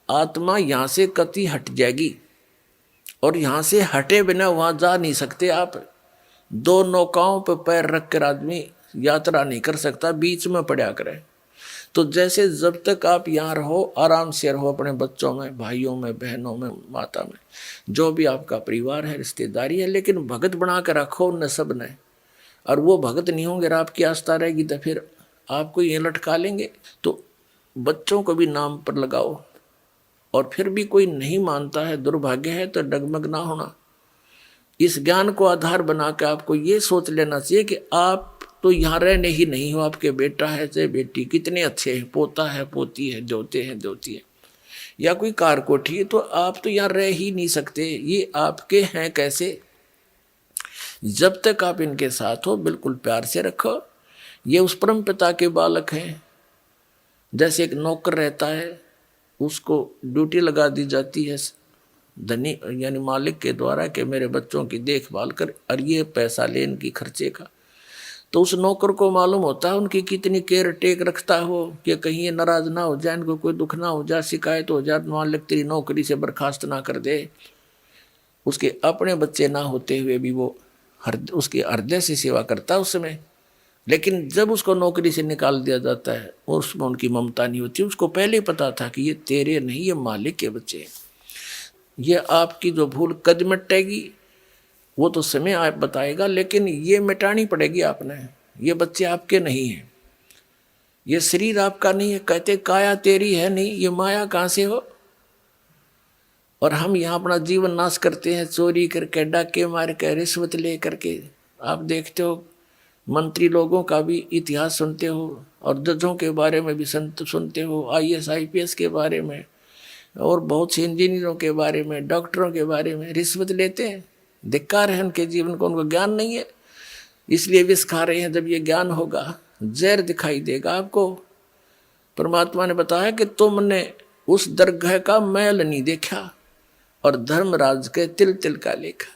आत्मा यहाँ से कति हट जाएगी और यहाँ से हटे बिना वहाँ जा नहीं सकते आप। 2 नौकाओं पर पैर रख कर आदमी यात्रा नहीं कर सकता, बीच में पड़ा करे। तो जैसे जब तक आप यहाँ रहो, आराम से रहो अपने बच्चों में, भाइयों में, बहनों में, माता में, जो भी आपका परिवार है, रिश्तेदारी है, लेकिन भगत बना कर रखो उन सब ने। और वो भगत नहीं होंगे, आपकी आस्था रहेगी तो फिर आपको ये लटका लेंगे। तो बच्चों को भी नाम पर लगाओ, और फिर भी कोई नहीं मानता है, दुर्भाग्य है, तो डगमग ना होना। इस ज्ञान को आधार बना के आपको ये सोच लेना चाहिए कि आप तो यहाँ रहने ही नहीं हो, आपके बेटा है चाहे बेटी, कितने अच्छे हैं, पोता है पोती है, दोते हैं दोती है, या कोई कार कोठी है, तो आप तो यहाँ रह ही नहीं सकते। ये आपके हैं कैसे? जब तक आप इनके साथ हो बिल्कुल प्यार से रखो। ये उस परम पिता के बालक हैं। जैसे एक नौकर रहता है, उसको ड्यूटी लगा दी जाती है धनी यानी मालिक के द्वारा कि मेरे बच्चों की देखभाल कर, और ये पैसा ले इनकी खर्चे का। तो उस नौकर को मालूम होता है उनकी कितनी केयर टेक रखता हो कि कहीं ये नाराज ना हो जाए, इनको कोई दुख ना हो जाए, शिकायत हो जाए, मालिक तेरी नौकरी से बर्खास्त ना कर दे। उसके अपने बच्चे ना होते हुए भी वो उसके हृदय से सेवा करता है उस समय। लेकिन जब उसको नौकरी से निकाल दिया जाता है, उसमें उनकी ममता नहीं होती। उसको पहले पता था कि ये तेरे नहीं, ये मालिक के बच्चे हैं। ये आपकी जो भूल कद मिटेगी वो तो समय आप बताएगा, लेकिन ये मिटानी पड़ेगी आपने। ये बच्चे आपके नहीं हैं, ये शरीर आपका नहीं है। कहते काया तेरी है नहीं, ये माया कहाँ से हो? और हम यहाँ अपना जीवन नाश करते हैं, चोरी करके, डाके मार के, रिश्वत ले करके। आप देखते हो मंत्री लोगों का भी इतिहास सुनते हो, और जजों के बारे में भी सुनते हो, IAS IPS के बारे में, और बहुत से इंजीनियरों के बारे में, डॉक्टरों के बारे में रिश्वत लेते हैं। धिक्कार है उनके जीवन को, उनको ज्ञान नहीं है, इसलिए विष खा रहे हैं। जब ये ज्ञान होगा, जहर दिखाई देगा आपको। परमात्मा ने बताया कि तुमने उस दरगाह का मैल नहीं देखा और धर्मराज के तिल तिल का लेखा।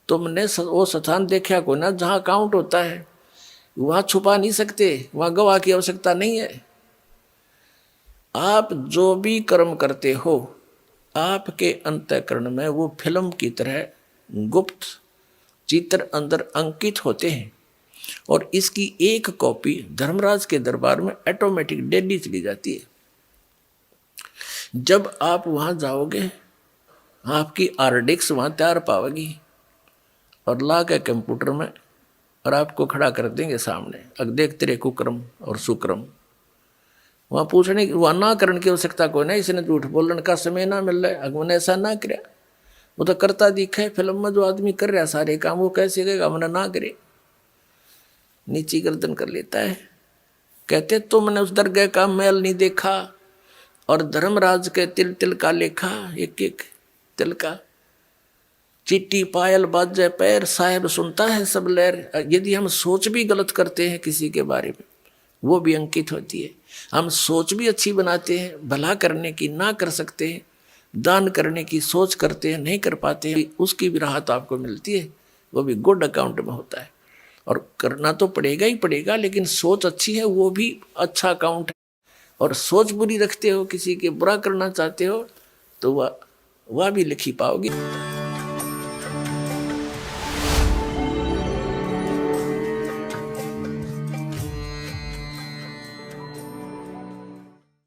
तुमने वो स्थान देखा को ना जहाँ काउंट होता है, वहाँ छुपा नहीं सकते, वहाँ गवाह की आवश्यकता नहीं है। आप जो भी कर्म करते हो आपके अंतःकरण में वो फिल्म की तरह गुप्त चित्र अंदर अंकित होते हैं और इसकी एक कॉपी धर्मराज के दरबार में ऑटोमेटिक डेली चली जाती है। जब आप वहां जाओगे आपकी आरडिक्स वहां तैयार पाओगी और ला के कंप्यूटर में और आपको खड़ा कर देंगे सामने, अब देख तेरे कुक्रम और सुक्रम। वहां पूछने की वहां ना करने की आवश्यकता कोई नहीं, इसने झूठ बोलने का समय ना मिल रहा है, अगमने ऐसा ना करे, वो तो करता दिखा है फिल्म में, जो आदमी कर रहा है सारे काम वो कैसे करेगा, हमने ना करे, नीची गर्दन कर लेता है। कहते तुमने उस दरगाह का मैल नहीं देखा और धर्मराज के तिल तिल का लेखा, एक एक तिल का, चिट्टी पायल बाजे पैर, साहेब सुनता है सब लहर। यदि हम सोच भी गलत करते हैं किसी के बारे में वो भी अंकित होती है। हम सोच भी अच्छी बनाते हैं, भला करने की ना कर सकते हैं, दान करने की सोच करते हैं नहीं कर पाते हैं, उसकी भी राहत आपको मिलती है, वो भी गुड अकाउंट में होता है। और करना तो पड़ेगा ही पड़ेगा, लेकिन सोच अच्छी है वो भी अच्छा अकाउंट है। और सोच बुरी रखते हो, किसी के बुरा करना चाहते हो तो वह भी लिखी पाओगी।